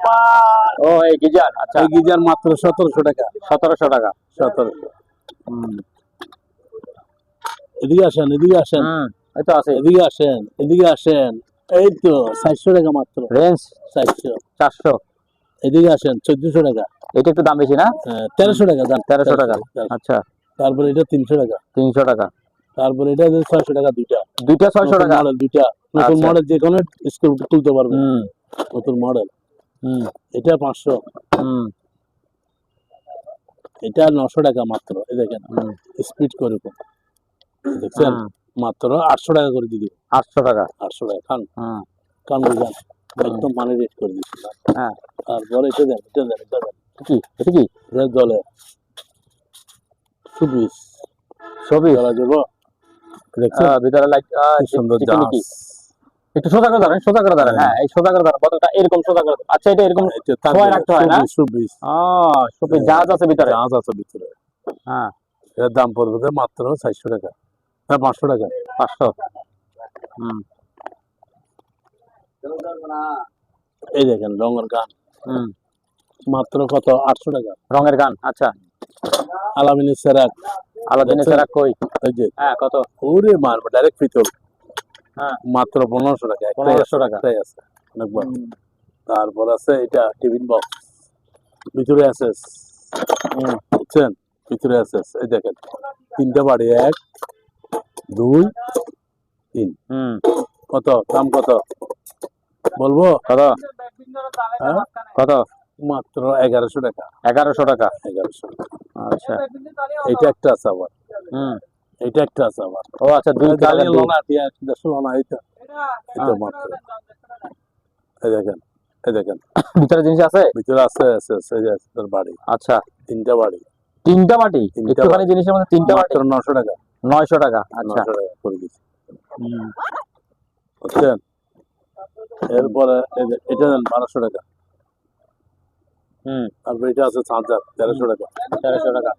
বাপ! ও, এই গিজার। আচ্ছা। এই গিজার মাত্র 1700 টাকা। 1700 টাকা। 1700। এদিকে আসেন, এদিকে আসেন, এই তো আছে। এদিকে আসেন, এদিকে আসেন। এই তো 400 টাকা মাত্র। রেঞ্জ 400। 400। এদিকে আসেন 1400 টাকা। এটা একটু দাম বেশি না? 1300 টাকা দাম। 1300 টাকা। আচ্ছা। তারপরে এটা 300 টাকা। 300 টাকা। তারপরে এটা 600 টাকা দুইটা। দুইটা 600 টাকা। মডেল দুইটা। নতুন আচ্ছা। মডেল যে কোনো স্কুল তুলতে পারবে। নতুন মডেল। এটা 500। এটা 900 টাকা মাত্র। এই দেখেন স্পিড করে দেখছেন? মাত্র 800 টাকা করে দিদি। 800 টাকা। 800 টাকা। খান বুঝান, একদম মানে রেট করে দিচ্ছি। হ্যাঁ। তারপরে এটা দেন, এটা দেন, এটা দেন। এটা কি? রেড দলে সুবিস ছবি করা যাব। দেখছেন ভিতরে লাইট সুন্দর এটা জাহাজ। কি? একটু সোজা করে দাঁড়ান, সোজা করে দাঁড়ান। হ্যাঁ, এই সোজা করে দাঁড়ান। বোতলটা এরকম সোজা করে। আচ্ছা, এটা এরকম সময় রাখতে হয় না? সুবিস। সুবিস জাহাজ আছে ভিতরে। জাহাজ আছে ভিতরে। হ্যাঁ। এর দাম পড়বে মাত্র 400 টাকা। হ্যাঁ, 500 টাকা। 500। এই দেখেন রঙের গান। মাত্র কত? 800 টাকা। রঙের গান। আচ্ছা। আলামিনের সেরাক। আলাদিনের সেরাক কই? এই যে হ্যাঁ, কত? ওরে মার ডাইরেক্ট পিতল। হ্যাঁ, মাত্র 1500 টাকা। 1500 টাকা। একটাই আছে অনেকবার। তারপর আছে এটা টিফিন বক্স, ভিতরে আছে বুঝছেন? ভিতরে আছে, এই দেখেন 3টা বাড়ি, 1 2 3। কত দাম? কত বলবো? কত? হ্যাঁ? কত? মাত্র 1100 টাকা। 1100 টাকা। 1100। আচ্ছা। এইটা একটা আছে আবার। এইটা একটা আছে আবার। ও আচ্ছা, দুই দাঁড়িয়ে লোনা টিয়া 150 লোনা। এইটা এটা মাত্র। এই দেখেন, এই দেখেন ভিতরে জিনিস আছে? ভিতরে আছে, আছে, আছে, এই যে তোর বাড়ি। আচ্ছা। 3টা বাড়ি। 3টা বাটি? একটুখানি জিনিসের মধ্যে 3টা বাটি? মাত্র 900 টাকা। 900 টাকা। আচ্ছা। 900 টাকা করে দিচ্ছি। বুঝছেন? এরপরে এটা দেন 1200 টাকা। তারপর এটা আছে চার্জার 1300 টাকা। 1300 টাকা।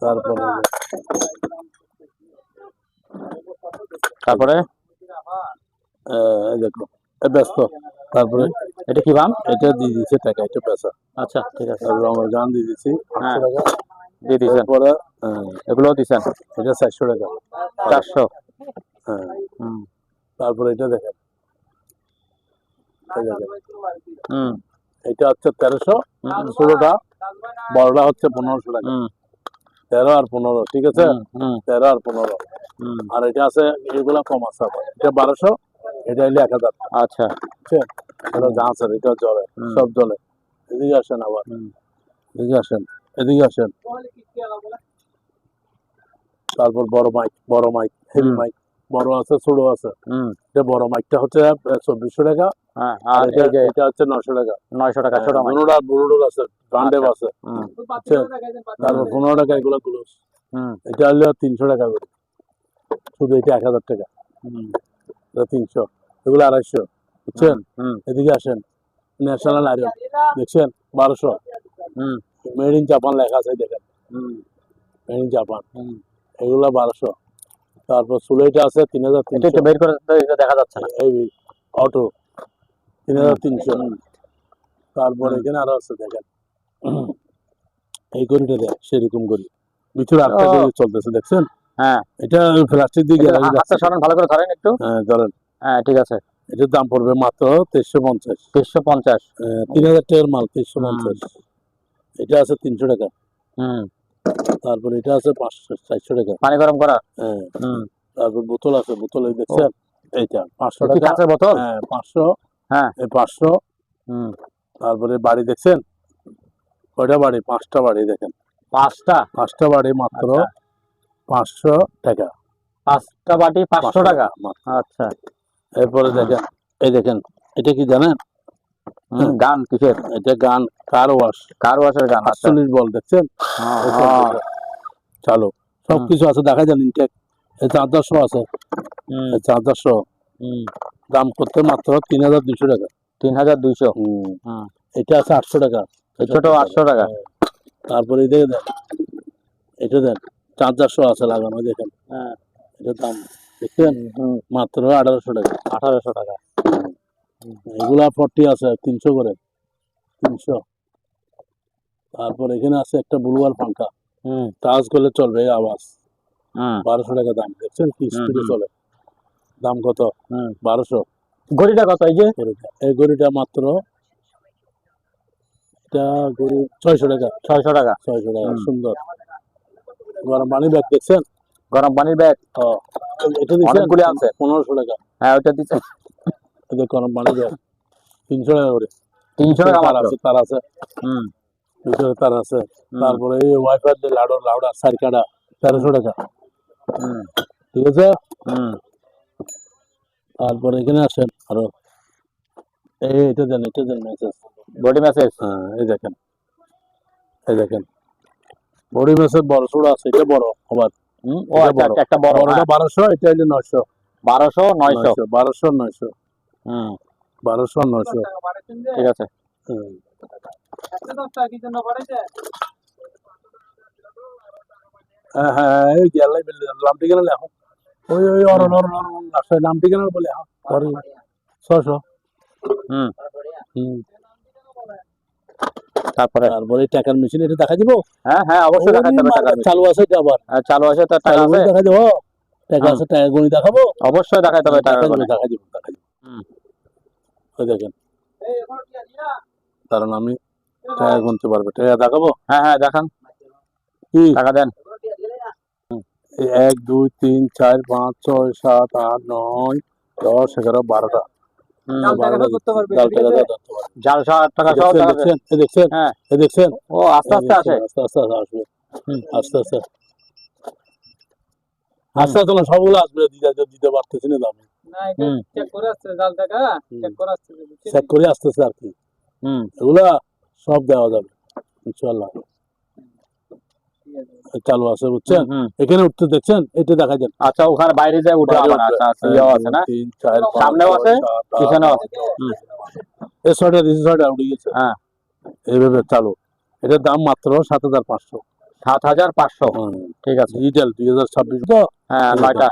তারপরে তারপরে এই দেখো ব্যস্ত। তারপরে এটা কি দাম? এটা দিয়ে দিচ্ছে টাকা, এটা পেশা। আচ্ছা, ঠিক আছে। রঙের গান দিয়ে দিচ্ছি 800 টাকা। দিয়ে দিয়েছেন। তারপরে এগুলোও দিছেন এটা 400 টাকা। 400। হ্যাঁ, হুম তারপরে এটা দেখেন, এই দেখেন, হুম এটা হচ্ছে 1300, ষোলোটা, বড়টা হচ্ছে 1500 টাকা। হুম 13 আর 15, ঠিক আছে, হুম 13 আর 15। হুম। আর এটা আছে, এগুলা কম আছে আবার। এটা 1200, এটা হইলে 1000। আচ্ছা। বুঝছেন? এটা যা আছে এটা জলে, হুম। সব জলে। এদিকে আসেন আবার, হুম এদিকে আসেন, এদিকে আসেন। তারপর বড় মাইক, হেভি হুম। মাইক, বড় আছে, ছোট আছে। হুম। এটা বড় মাইকটা হচ্ছে 2400 টাকা, হ্যাঁ, আর আর এটা এই যে এটা হচ্ছে 900 টাকা। 900 টাকা ছোট মাইক। দুটোটা ব্লুটুথ আছে, গান্ডেভ আচ্ছা। আছে। হুম বুঝছেন? তারপর 15 টাকা এগুলো গ্লোভস। হুম এটা হলো 300 টাকা করে, শুধু এটা 1000 টাকা। হুম এটা 300, এগুলো 250। বুঝছেন? হুম এদিকে আসেন, ন্যাশনাল আয়রন দেখছেন, 1200। হুম মেড ইন জাপান লেখা আছে, দেখেন, হুম মেড ইন জাপান। হুম। এগুলো 1200। তারপর সুলেটা আছে এটা 3300। একটু বের করে তো এটা দেখা যাচ্ছে না। এই অটো 3300। হুম তারপর হুম। এখানে আরো আছে, দেখেন, এই গড়িটা দেখ, সেরকম গড়ি ভিতরে ও, আটটা গড়ি চলতেছে, দেখছেন? হ্যাঁ, এটা প্লাস্টিক দিয়ে একটু গ্যালারি হাতটা রাখছে। সরান, ভালো করে ধরেন একটু। হ্যাঁ, ধরেন, হ্যাঁ, ঠিক আছে। এটার দাম পড়বে মাত্র 350। 350। 3000 টাকার মাল, হুম 350। এটা আছে 300 টাকা। হুম। তারপর এটা আছে 500, 400 টাকা। পানি গরম করা। হ্যাঁ, হুম। তারপর বোতল আছে, বোতল এই ও, দেখছেন, এইটা 500 এটা কি টাকা। কাঁচের বোতল? হ্যাঁ, 500, হ্যাঁ। এই 500। হুম। তারপরে বাড়ি দেখছেন, কয়টা বাড়ি? 5টা বাড়ি, দেখেন, 5টা। 5টা বাড়ি মাত্র আচ্ছা, 500 টাকা। 5টা বাটি 500 টাকা। মাত্র। আচ্ছা। এরপরে হুম দেখেন, এই দেখেন, এটা কি জানেন? হুম। গান কিসের? এটা গান, কার ওয়াশ, কার ওয়াশের গান। আচ্ছা। 48 বল, দেখছেন? হ্যাঁ এই হ্যাঁ। কম্পিউটার চালু, হুম সবকিছু আছে, দেখা যান, ইনটেক। এই চার্জার শো আছে, হুম এই চার্জার শো। হুম। দাম করতে মাত্র 3200 টাকা। 3200। হুম, হুম। এটা আছে 800 টাকা। এই ছোট 800 টাকা। হ্যাঁ। তারপরে এই দেখে দেন, এটা দেন, চার্জার শো আছে লাগানো, ওই দেখেন, হ্যাঁ। এটার দাম দেখছেন, হুম। মাত্র 1800 টাকা। 1800 টাকা। এগুলা 40 আছে, 300 করে, 300। তারপর এখানে আছে একটা ব্লুয়ার পাঙ্খা, হুম টাচ করলে চলবে, এই আওয়াজ, হুম 1200 টাকা দাম, দেখছেন কি হুম স্পিডে হুম চলে। দাম কত? হুম। 1200। ঘড়িটা কত এই যে? এই ঘড়িটা মাত্র, এটা ঘড়ি 600 টাকা। 600 টাকা। 600 টাকা, হুম। সুন্দর। গরম পানি ব্যাগ দেখছেন? গরম পানির ব্যাগ এটা দিচ্ছেন অনেকগুলি আছে। 1500 টাকা। হ্যাঁ, ওটা দিচ্ছে এই যে গরম পানি ব্যাগ 300 টাকা করে। 300 টাকা তার মাত্র। আছে, তার আছে, হুম ভিতরে তার আছে। হুম তারপরে এই ওয়াইফাই যে লাউডার সার্কিটা 1300 টাকা। হুম ঠিক আছে। হুম তারপরে এখানে আসেন আরো, এটা দেন, এটা দেন, মেসেজ। Body message. হ্যাঁ, এই দেখেন, এই দেখেন, বডি মেসেজ বড় ছোট আছে, এটা বড় আবার, ও এটা আচ্ছা, বড়, একটা বড়। বড়টা হ্যাঁ, 1200, এটা হলো 900। 1200 900। 900, 1200, 900, হুম 1200, 900। ঠিক আছে। হুম। হ্যাঁ হ্যাঁ, এই গেলাই বলে নাম ঠিকানা লেখো, ওই হুম আসলে নাম ঠিকানা বলে, পরে 600। হুম। হুম। তারপরে তারপরে টাকার মেশিন, এটা দেখা দিব। হ্যাঁ হ্যাঁ, অবশ্যই ওরে দেখাতে হবে টাকার মার্কেট মেশিন। চালু আছে, এটা আবার চালু আছে, তার টাকা চালু আছে। করে দেখা দেবো। টাকা হুম, আছে, টাকা গুনি দেখাবো। অবশ্যই দেখাতে হবে টাকা দেখা দিব, গুনে। দেখা দিব, দেখা দিব। হুম ওই দেখেন, কারণ আমি টাকা গুনতে পারবে, টাকা দেখাবো। হ্যাঁ হ্যাঁ, দেখান, কি টাকা দেন। 1 2 3 4 5 6 7 8 9 10 11 12টা। হুম। জাল টাকা ধরতে পারবে, জাল টাকা ধরতে পারবে। জাল টাকা সহ টাকা দেন। দেখছেন, এই দেখছেন, হ্যাঁ। এই দেখছেন, ও আস্তে আস্তে আসে। আস্তে আস্তে আসবে, হুম আস্তে আস্তে হুম আস্তে আস্তে না, সবগুলো আসবে, দিতে পারতেছি না দাম। হুম চেক করে আসতেছে আর কি, হুম এগুলা সব দেওয়া যাবে ইনশাল্লাহ। চালু আছে, বুঝছেন? হুম। এখানে উঠতে দেখছেন, এটা দেখা যান, আচ্ছা, ওখানে বাইরে যায় উঠে বাইরে আবার। উঠবে। আচ্ছা আচ্ছা, 1 ইয়েও 2 আছে না? 3 4 5 সামনেও 6 আছে, 7 8 পিছনেও 9 আছে। 10। হুম। এই ছয়টা দিছি, ছয়টা উঠে গেছে। হ্যাঁ, এইভাবে চালু। এটার দাম মাত্র 7500। 7500। হুম। ঠিক আছে। ডিজিটাল 2026 তো। হ্যাঁ, এই 9টা।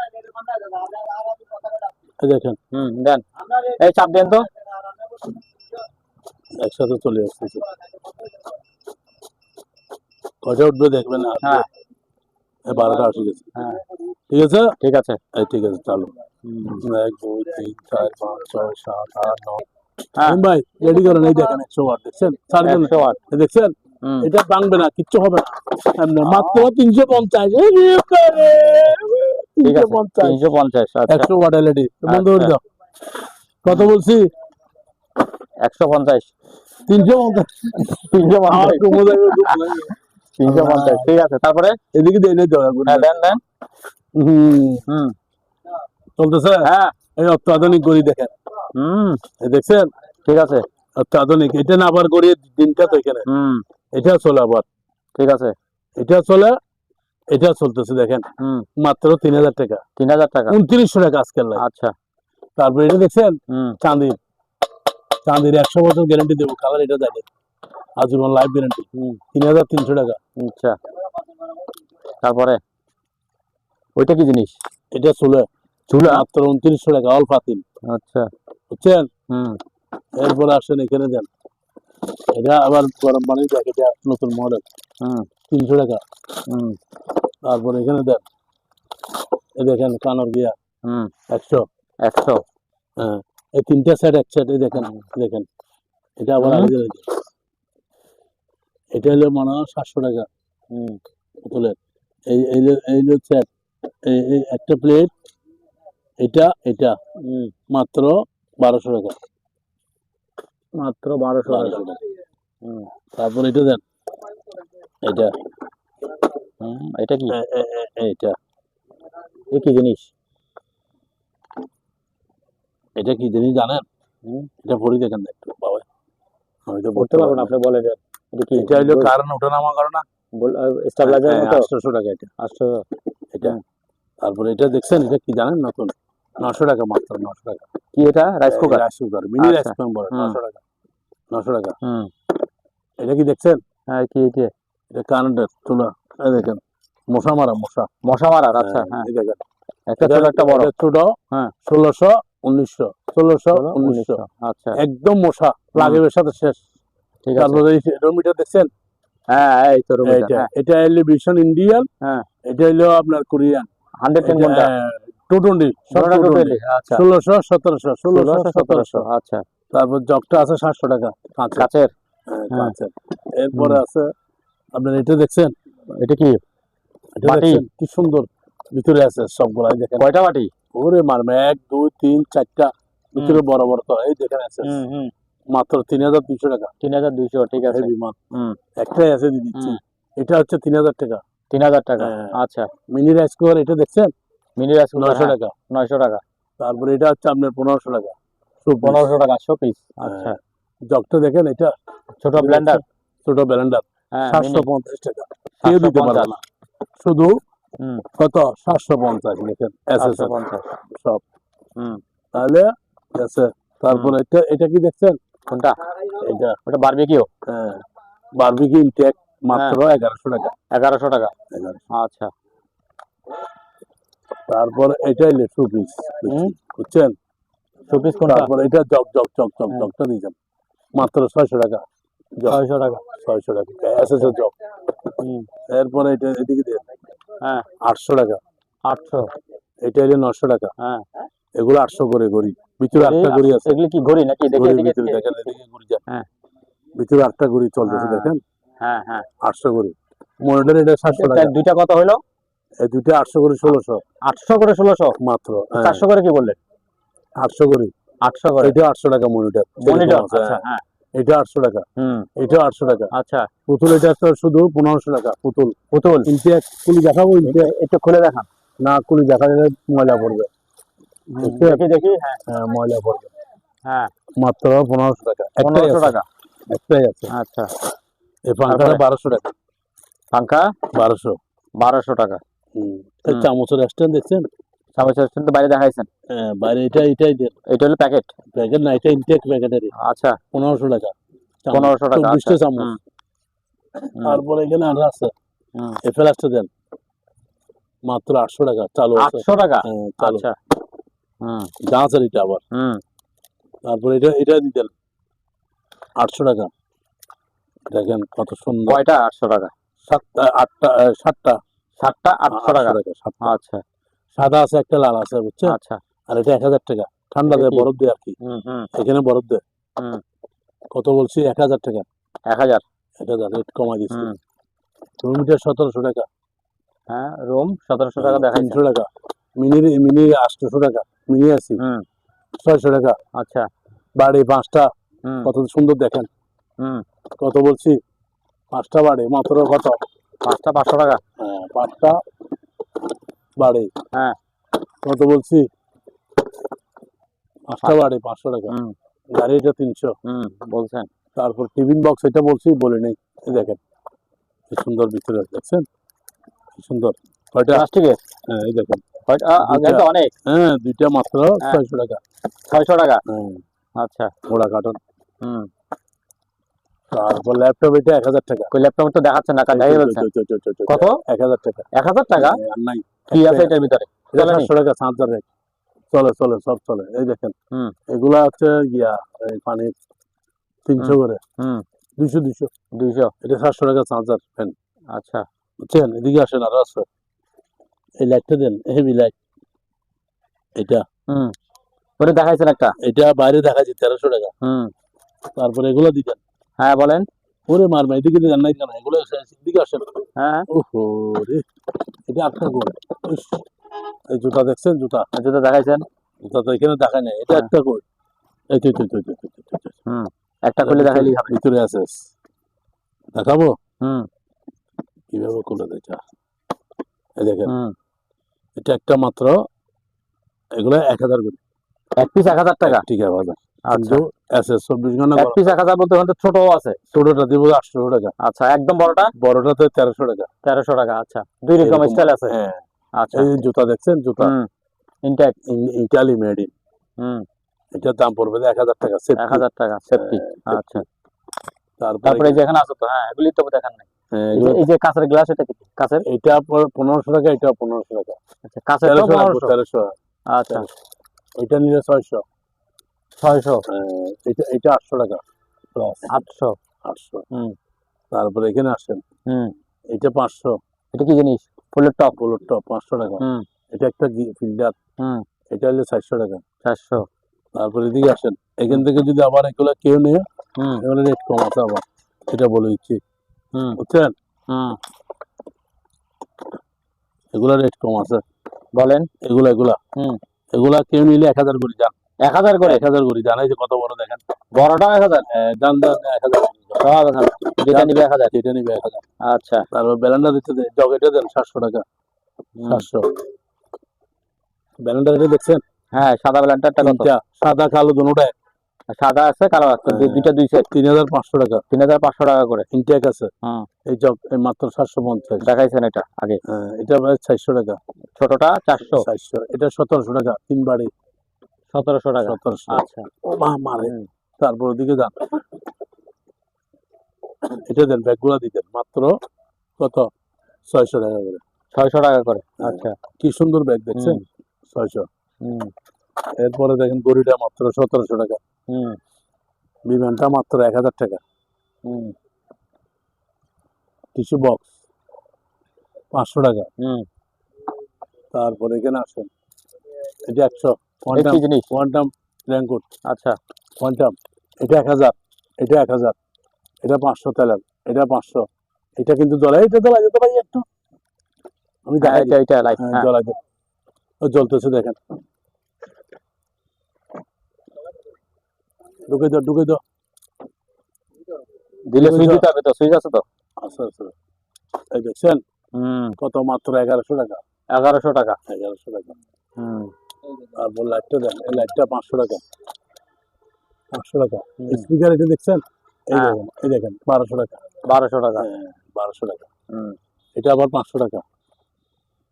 দেখেন, হুম, দেন, এই চাপ দেন তো। একসাথে চলে আসতেছে। কয়টা উঠবে দেখবেন না। হ্যাঁ 12টা আসে গেছে। হ্যাঁ ঠিক আছে, ঠিক আছে। ঠিক আছে, চালু। 1 2 3 4 5 6 7 8 9। হ্যাঁ ভাই রেডি করেন, এই দেখেন 100 ওয়াট দেখছেন, 100 ওয়াট। দেখছেন, এটা ভাঙবে না, কিচ্ছু হবে না। এমনি মাত্র 350। ঠিক আছে 350 350। আচ্ছা 100 ওয়াট এলইডি বন্ধ করে দাও। কত বলছি? 150 350। 350 350। ঠিক আছে, তারপরে এদিকে দিয়ে নেই দয়া করে। হ্যাঁ দেন দেন। হুম চলতেছে। হ্যাঁ এই অত্যাধুনিক গড়ি দেখেন, এই দেখছেন, ঠিক আছে। অত্যাধুনিক। এটা না আবার গড়িয়ে দিনটা তো এখানে, এটা চলে আবার, ঠিক আছে। এটা চলে, এটা চলতেছে দেখেন, মাত্র 3000 টাকা। 3000 টাকা 2900 টাকা আজকাল। আচ্ছা। তারপরে এটা দেখছেন চাঁদির, চাঁদির 100 বছর গ্যারান্টি দেবো, কালার এটা দেখেন, আজীবন লাইফ গ্যারান্টি, 3300 টাকা। আচ্ছা তারপরে ওইটা কি জিনিস? এটা চুলা, চুলা মাত্র 2900 টাকা, অল পাতিল। আচ্ছা বুঝছেন? এরপরে আসেন এখানে দেন, এটা আবার গরম পানি দেখ, এটা নতুন মডেল, 300 টাকা। তারপরে এখানে দেন, এই দেখেন কানর গিয়া 100। 100। হ্যাঁ, এই তিনটা সেট এক সেট, এই দেখেন, দেখেন এটা আবার আলাদা। এটা হলো মনে হয় 700 টাকা বোতলের। এই সেট, এই একটা প্লেট, এটা এটা মাত্র 1200 টাকা, মাত্র 1200 টাকা। তারপর এটা দেন, এটা এটা কি? এটা এ কি জিনিস? এটা কি জিনিস জানেন? এটা ভরি দেখেন না একটু বাবা, আমি তো বলতে পারবো না, আপনি বলে দেন। এটা কি? এটা হলো কারণ ওঠানামা করে না, স্টেবিলাইজারের মতো। 800 টাকা এটা, 800 এটা। তারপরে এটা দেখছেন, এটা কি জানেন? নতুন 900 টাকা, মাত্র 900 টাকা। কি এটা? Rice cooker? Rice cooker, mini rice cooker বলে, 900 টাকা, 900 টাকা। এটা কি দেখছেন? হ্যাঁ কি এটা? এটা কারেন্টের চুলা, এই দেখেন, মশা মারা, মশা মারার। আচ্ছা হ্যাঁ, এই দেখেন, একটা ছোট একটা বড়। ছোট, হ্যাঁ 1600 1900 1600 1900। আচ্ছা একদম মশা লাগের সাথে শেষ। ঠিক আছে। তারপরে এই রোমিটার দেখছেন, হ্যাঁ এই তো রুমিটা। এটা হলো ভিশন ইন্ডিয়ান, হ্যাঁ এটা হলো আপনার কোরিয়ান। 110 ঘন্টা 220, আচ্ছা 1600 1700 1600 1700। আচ্ছা। তারপর জগটা আছে 700 টাকা, কাচের। কাঁচের। এরপরে আছে আপনার এটা দেখছেন, এটা কি? এটা বাটি? দেখছেন কি সুন্দর ভিতরে আছে সবগুলাই দেখেন। কয়টা বাটি? ওরে মারমে 1 2 3 4টা ভিতরে বড় বড়, তো এই দেখেন আছে, মাত্র 3200 টাকা। 3200। ঠিক আছে। একটাই আছে দিয়ে দিচ্ছি, এটা হচ্ছে 3000 টাকা। 3000 টাকা আচ্ছা। মিনি রাইস কুকার এটা দেখছেন, মিনি রাইস কুকার 900 টাকা। 900 টাকা। তারপরে এটা হচ্ছে আপনার 1500 টাকা, 1500 টাকা 100 পিস। আচ্ছা। জগটা দেখেন, এটা ছোট ব্লেন্ডার, ছোট ব্লেন্ডার, হ্যাঁ 750 টাকা। কেউ দিতে পারবে না, শুধু কত? 750 দেখেন, 750 সব। তাহলে আছে। তারপরে এটা কি দেখছেন? কোনটা? এটা, ওটা বারবিকিউ। হ্যাঁ বারবিকিউ ইনটেক, মাত্র 1100 টাকা। 1100 টাকা। আচ্ছা। তারপর এটা হলো 2 পিস, বুঝছেন? 2 পিস কোনটা? তারপর এটা জগটা দিয়েছেন, মাত্র 600 টাকা। 600 টাকা। 600 টাকা এসএসএস জগ। এরপরে এটা এদিকে দেন, হ্যাঁ 800 টাকা। 800। এটা হলো 900 টাকা। হ্যাঁ এগুলো 800 করে গড়ি, ভিতরে আটটা গড়ি আছে। এগুলি কি ঘড়ি নাকি? দেখি এদিকে ভিতরে দেখেন, এদিকে গড়ি যান, হ্যাঁ ভিতরে আটটা গড়ি চলতেছে দেখেন, হ্যাঁ হ্যাঁ 800 গড়ি। মনিটর এটা 700 টাকা। দুইটা কত হলো? এই দুইটা 800 করে 1600 800 করে 1600 মাত্র। 400 করে কি বললেন? 800 করে, 800 করে। এটা 800 টাকা মনিটর। আচ্ছা হ্যাঁ, এটা 800 টাকা, এটা 800 টাকা। আচ্ছা। পুতুল এটা তো শুধু 1500 টাকা। পুতুল পুতুল ইনটেক কুলি দেখাবো, ইনটেক একটু খুলে দেখান। না কুলি দেখা গেলে ময়লা পড়বে, দেখি দেখি। হ্যাঁ হ্যাঁ ময়লা পড়বে। হ্যাঁ মাত্র 1500 টাকা, 1500 টাকা। একটাই আছে। আচ্ছা। এই পাঙ্খাটা 1200 টাকা। পাঙ্খা 1200 টাকা। এই চামচের স্ট্যান্ড দেখছেন? চামচের স্ট্যান্ড বাইরে দেখাইছেন? হ্যাঁ বাইরে এটাই দেন। এটা হলো প্যাকেট? প্যাকেট না, এটা ইনটেক প্যাকেটেরই। আচ্ছা 1500 টাকা। 1500 টাকা। 24টা চামচ। তারপরে এখানে আরো আছে, এই ফ্লাস্কটা দেন, মাত্র 800 টাকা চালু আছে। 800 টাকা। চালু। আচ্ছা। গাছের এটা আবার। তারপরে এটা দিতেন 800 টাকা। দেখেন কত সুন্দর। কয়টা? 800 টাকা। আটটা 7টা 7টা 800 টাকা। 7টা। আচ্ছা সাদা আছে একটা, লাল আছে, বুঝছেন? আচ্ছা। আর এটা 1000 টাকা। ঠান্ডা এটা দেয়, কি? বরফ দেয় আর কি। এখানে বরফ দেয়। কত বলছি? 1000 টাকা। 1000। 1000 রেট কমাই দিচ্ছি। হুম। রুমিটার 1700 টাকা। হ্যাঁ, রুম 1700 টাকা দেখাইছে। 300 টাকা। মিনি 800 টাকা। মিনি আছে 600 টাকা। আচ্ছা। বাড়ি 5টা, হুম কত সুন্দর দেখেন। হুম। কত বলছি? 5টা বাড়ি মাত্র কত? 5টা 500 টাকা। হ্যাঁ, 5টা বাড়ি হ্যাঁ। কত বলছি? 5টা বাড়ি 500 টাকা। গাড়ি এটা 300। বলছেন। তারপর টিফিন বক্স এটা বলছি, বলে নেই। এই দেখেন কি সুন্দর ভিতরে, দেখছেন কি সুন্দর। কয়টা? প্লাস্টিকের। হ্যাঁ, এই দেখেন। কয়টা? আগে তো অনেক। হ্যাঁ, 2টা মাত্র হ্যাঁ। 600 টাকা। 600 টাকা। হ্যাঁ, আচ্ছা। ঘোড়া কার্টন। হুম। তারপর ল্যাপটপ এটা 1000 টাকা। কই ল্যাপটপ তো দেখাচ্ছেন না, দেখাই বলছেন। কত? 1000 টাকা। 1000 টাকা? আর নাই। কি আছে এটার ভিতরে? এটা চলেনি? 700 টাকা চার্জার রেট। চলে চলে, সব চলে। এই দেখেন। এগুলা হচ্ছে এই পানির 300 করে। 200 200 200। এটা 700 টাকা চার্জার ফ্যান। আচ্ছা। বুঝছেন? এদিকে আসেন, আরো আছে। এই লাইটটা দেন, হেভি লাইট। এটা ওটা দেখাইছেন একটা। এটা বাইরে দেখাচ্ছি 1300 টাকা। তারপরে এগুলো দিতেন। হ্যাঁ বলেন। ওরে মারমা, এদিকে দেন নাই কেন? এগুলো এদিকে আসেন। হ্যাঁ। ওহো রে, এটা একটা গোল। এই জুতা দেখছেন? জুতা জুতো দেখাইছেন। জুতা তো এখানে দেখায় নাই, এটা একটা গোল। এই তো একটা খুলে দেখাইলেই হবে। ভিতরে আছে, দেখাবো কিভাবে খুলে দেয় এটা। এই দেখেন, এটা একটা মাত্র। এগুলো 1000 করে। এক পিস 1000 টাকা। ঠিক আছে বাজার। আচ্ছা। কিন্তু এসএস 24 ঘন্টা এক পিস 1000 বলতে ওখানে ছোট আছে। ছোটটা দিব 800 টাকা। আচ্ছা, একদম বড়টা? বড়টাতে 1300 টাকা। 1300 টাকা। আচ্ছা, দুই রকম স্টাইল আছে। হ্যাঁ। আচ্ছা। এই জুতা দেখছেন? জুতা ইনটেক। Italy made in. এটার দাম পড়বে 1000 টাকা। 1000 টাকা সেফটি। আচ্ছা। তারপরে তারপরে যে এখানে আছে তো, হ্যাঁ এগুলি তো দেখান নাই। এই যে কাঁচের গ্লাস, এটা কি কাঁচের? এটা 1500 টাকা, এটা 1500 টাকা। আচ্ছা, কাঁচের তো 1300। আচ্ছা। এটা নিলে 600। 600। এটা 800 টাকা প্লাস। 800। 800। তারপরে এখানে আসেন। এটা 500। এটা কি জিনিস? ফুলের টপ। 500 টাকা। এটা একটা ফিল্টার। এটা হলে 400 টাকা। 400। তারপরে এদিকে আসেন, এখান থেকে যদি আবার এগুলো কেউ নেয়, এগুলো রেট কম আছে আবার। এটা বলে দিচ্ছি, বুঝছেন? এগুলা রেট কম আছে। বলেন। এগুলা কেউ নিলে 1000 করে যান। 1000 করে? 1000 করে জানাই যে কত বড় দেখেন। বড়টা 1000? দাম 1000। যেটা নিবে 1000। যেটা নিবে 1000। আচ্ছা। তারপর ব্যালেন্ডার দিতে দেন, জগেটা দেন 700 টাকা। 700। ব্যালেন্ডার এটা দেখছেন? হ্যাঁ, সাদা ব্যালেন্ডারটা কত? সাদা কালো দুটোটাই। সাদা আছে, কালো আছে, দুইটা দুই সেট। 3500 টাকা। 3500 টাকা করে। ইনটেক আছে। এই জগ মাত্র 750 দেখাইছেন এটা আগে। এটা প্রায় 400 টাকা। ছোটটা 400। 400। এটা 1700 টাকা, 3 বাড়ি। 1700 টাকা। 1700। আচ্ছা। ও মা মারে। তারপর ওদিকে যান, এটা দেন, ব্যাগগুলা দিতেন মাত্র কত? 600 টাকা করে। 600 টাকা করে। আচ্ছা। কি সুন্দর ব্যাগ দেখছেন? 600। এরপরে দেখেন গড়িটা মাত্র 1700 টাকা। বিমানটা মাত্র 1000 টাকা। টিস্যু বক্স 500 টাকা। তারপরে এখানে আসেন, এটা 100। Quantum raincoat. আচ্ছা। কোয়ান্টাম এটা 1000। এটা 1000। এটা 500 তেলার। এটা 500। এটা কিন্তু জ্বলাই, এটা জ্বলাই যেতে পারি একটু। আমি দেখাই এটা লাইট জ্বলাই দেব। ও জ্বলতেছে দেখেন। ঢুকে দাও। দিলে সুইচ দিতে হবে তো? সুইচ আছে তো? আচ্ছা। এই দেখছেন কত? মাত্র 1100 টাকা। 1100 টাকা। 1100 টাকা। তারপর লাইটটা দেন, এই লাইটটা 500 টাকা। 500 টাকা। স্পিকার এটা দেখছেন? এই দেখেন 1200 টাকা। 1200 টাকা। 1200 টাকা। এটা আবার 500 টাকা।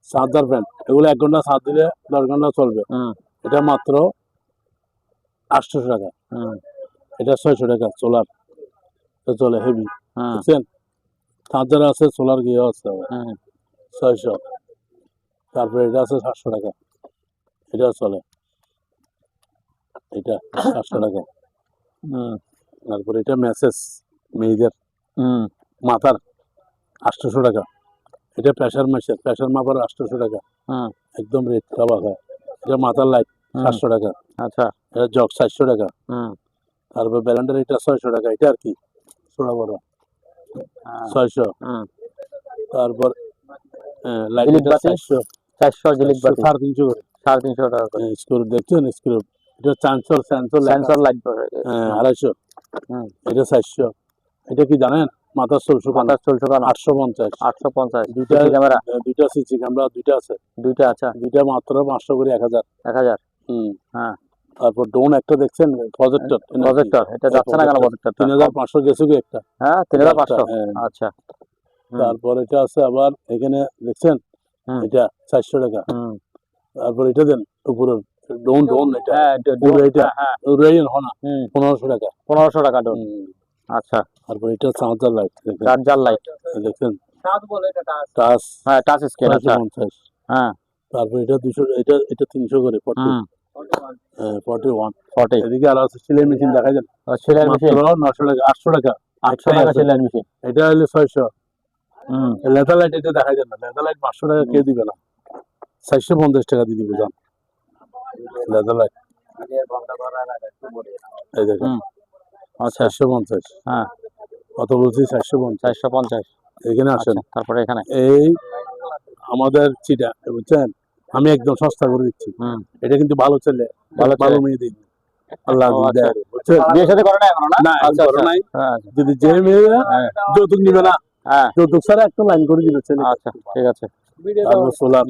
চার্জার ফ্যান, এগুলো 1 ঘন্টা চার্জ দিলে 10 ঘন্টা চলবে। এটা মাত্র 800 টাকা। এটা 600 টাকা। সোলার চলে, হেভি। বুঝছেন? চার্জার আছে, সোলার গিয়ে আছে 600। তারপরে এটা আছে 700 টাকা। এটা চলে, এটা 700 টাকা। তারপরে এটা মেসেজ মেয়েদের মাথার 800 টাকা। এটা প্রেসার মেশিন, প্রেসার মাপার 800 টাকা। একদম রেট খাওয়া খায়। এটা মাথার লাইট 700 টাকা। আচ্ছা। এটা জগ 400 টাকা। তারপর ব্যালেন্ডার এটা 600 টাকা। এটা আর কি ছোড়া বড় 600। তারপর লাইট জিলিক এটা বাতি? 400 জিলিক বাতি 350 করে। 350 টাকা করে। স্ক্রু দেখছেন স্ক্রু, এটা সেন্সর লাইট 250। এটা 400। এটা কি জানেন? মাথার চুল শুকানো। 850। 850 দুইটা সিসি ক্যামেরা? দুইটা সিসি ক্যামেরা দুইটা আছে। দুইটা আছে। দুইটা মাত্র 500 করে 1000। 1000। হ্যাঁ। তারপর ড্রোন একটা দেখছেন, প্রজেক্টর। এটা যাচ্ছে না কেন প্রজেক্টরটা? 3500 গেছে কি একটা। হ্যাঁ 3500। আচ্ছা। তারপর এটা আছে আবার এখানে দেখছেন, এটা 400 টাকা। তারপর এটা দেন উপরে ড্রোন এটা। হ্যাঁ পুরো এটা উড়াইন হয় না, 1500 টাকা। 1500 টাকা ডোন। আচ্ছা। তারপর এটা চার্জার লাইট চার্জার লাইট দেখছেন, টাচ। হ্যাঁ টাচ স্ক্রিন। আচ্ছা। 450। হ্যাঁ। তারপর এটা 200, এটা 300 করে 41। 40। এদিকে আর আছে সেলাই মেশিন দেখাই দেন, সেলাই মেশিন 900 টাকা 800 টাকা। 800 টাকা সেলাই মেশিন। এটা হলো 600। লেদার লাইট এটা দেখাই দেন না, লেদার লাইট 500 টাকা কে দিবে না, 450 টাকা দিয়ে দিবে। জান লেদার লাইট এই দেখেন 450। হ্যাঁ কত বলছি? 450। 450। এখানে আসেন। তারপরে এখানে এই আমাদের চিটা বুঝছেন, আমি একদম সস্তা করে দিচ্ছি। এটা কিন্তু ভালো ছেলে, ভালো মেয়ে দিন আল্লাহ দেয়, বুঝছেন? বিয়ে শাদী করে না এখনো না? না আচ্ছা করে নাই। হ্যাঁ যদি যে মেয়ে যৌতুক নিবে না, হ্যাঁ যৌতুক ছাড়া একটা লাইন করে দিবে ছেলে। আচ্ছা ঠিক আছে। তারপর সোলার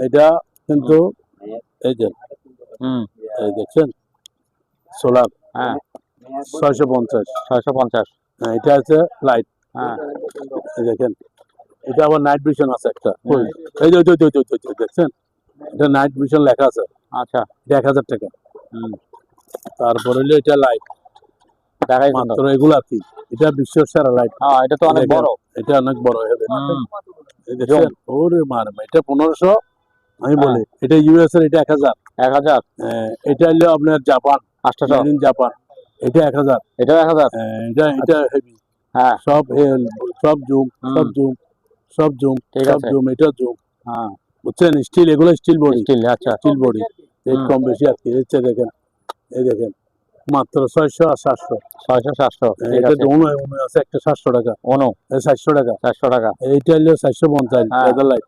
এটা কিন্তু এই যে এই দেখছেন সোলার। হ্যাঁ 650। 650। এটা আছে লাইট। হ্যাঁ এই দেখেন, এটা আবার নাইট ভিশন আছে একটা। এই যে দেখছেন, এটা নাইট ভিশন লেখা আছে। আচ্ছা। এটা 1000 টাকা। তারপর হলো এটা লাইট দেখাই মাত্র এগুলা কি, এটা বিশ্বের সেরা লাইট। হ্যাঁ এটা তো অনেক বড়। এটা অনেক বড় হবে। এই দেখছেন, ওরে মারমা, এটা 1500 আমি বলি। এটা ইউএস এর, এটা 1000। 1000। এটা হলো আপনার জাপান, 800। জাপান। এটা 1000। এটা 1000। এটা হেভি। হ্যাঁ সব জুম, সব জুম। এটা জুম। হ্যাঁ বুঝছেন, স্টিল, এগুলো স্টিল বডি। স্টিল। আচ্ছা স্টিল বডি, রেট কম বেশি আর কি। দেখেন, এই দেখেন মাত্র 600 আর 700। 600 700। ঠিক এটা আছে। ডোন আছে একটা 700 টাকা। অনু 400 টাকা। 400 টাকা। এইটা হলো 450 লেদার লাইট।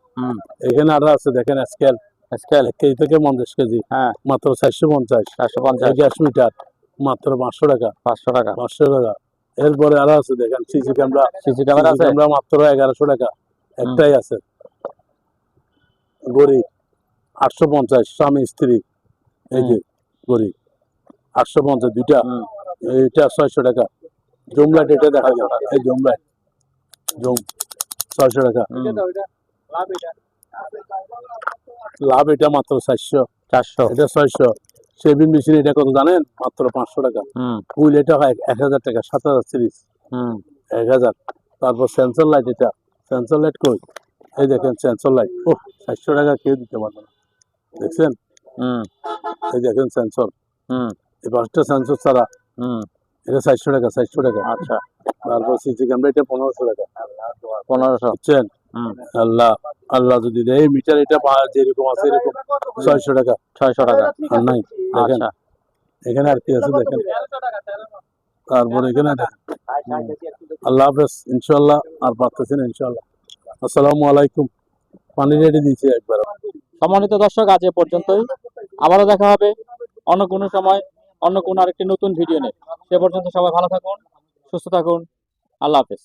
এখানে আরো আছে দেখেন, স্কেল 1 কেজি থেকে 50 কেজি। হ্যাঁ মাত্র 450। 450। গ্যাস মিটার মাত্র 500 টাকা। 500 টাকা। 500 টাকা। এরপরে আরো আছে দেখেন, সিসি ক্যামেরা। সিসি ক্যামেরা আছে মাত্র 1100 টাকা। একটাই আছে। গড়ি 850, স্বামী স্ত্রী। এই যে গড়ি 850 দুইটা। এইটা 600 টাকা। জুম লাইট এটা দেখা যায়, এই জুম লাইট, জুম 600 টাকা। লাভ এটা মাত্র 400। এটা 600। শেভিং মেশিন এটা কত জানেন? মাত্র 500 টাকা। হুইল এটা হয় 1000 টাকা। 7000 সিরিজ 1000। তারপর সেন্সর লাইট, এটা সেন্সর লাইট কই, এই দেখেন সেন্সর লাইট। ও 400 টাকা কেউ দিতে পারবে না, দেখছেন? এই দেখেন সেন্সর, এই 5টা সেন্সর ছাড়া। এটা 400 টাকা। 400 টাকা। আচ্ছা। তারপর সিসি ক্যামেরা এটা 1500 টাকা। 1500। বুঝছেন? আল্লাহ আল্লাহ যদি দেয়। এই মিটার এটা যেরকম আছে এরকম 600 টাকা। 600 টাকা। আর নাই দেখেন। আচ্ছা। এখানে আর কি আছে দেখেন। তারপর এখানে দেখেন। আল্লাহ হাফেজ ইনশাল্লাহ। আর পারতেছেন ইনশাল্লাহ। আসসালামু আলাইকুম। পানি রেডি দিয়েছি একবার। সম্মানিত দর্শক, আজ এ পর্যন্তই। আবারও দেখা হবে অন্য কোনো সময়, অন্য কোনো আরেকটি নতুন ভিডিও নিয়ে। সে পর্যন্ত সবাই ভালো থাকুন, সুস্থ থাকুন। আল্লাহ হাফেজ।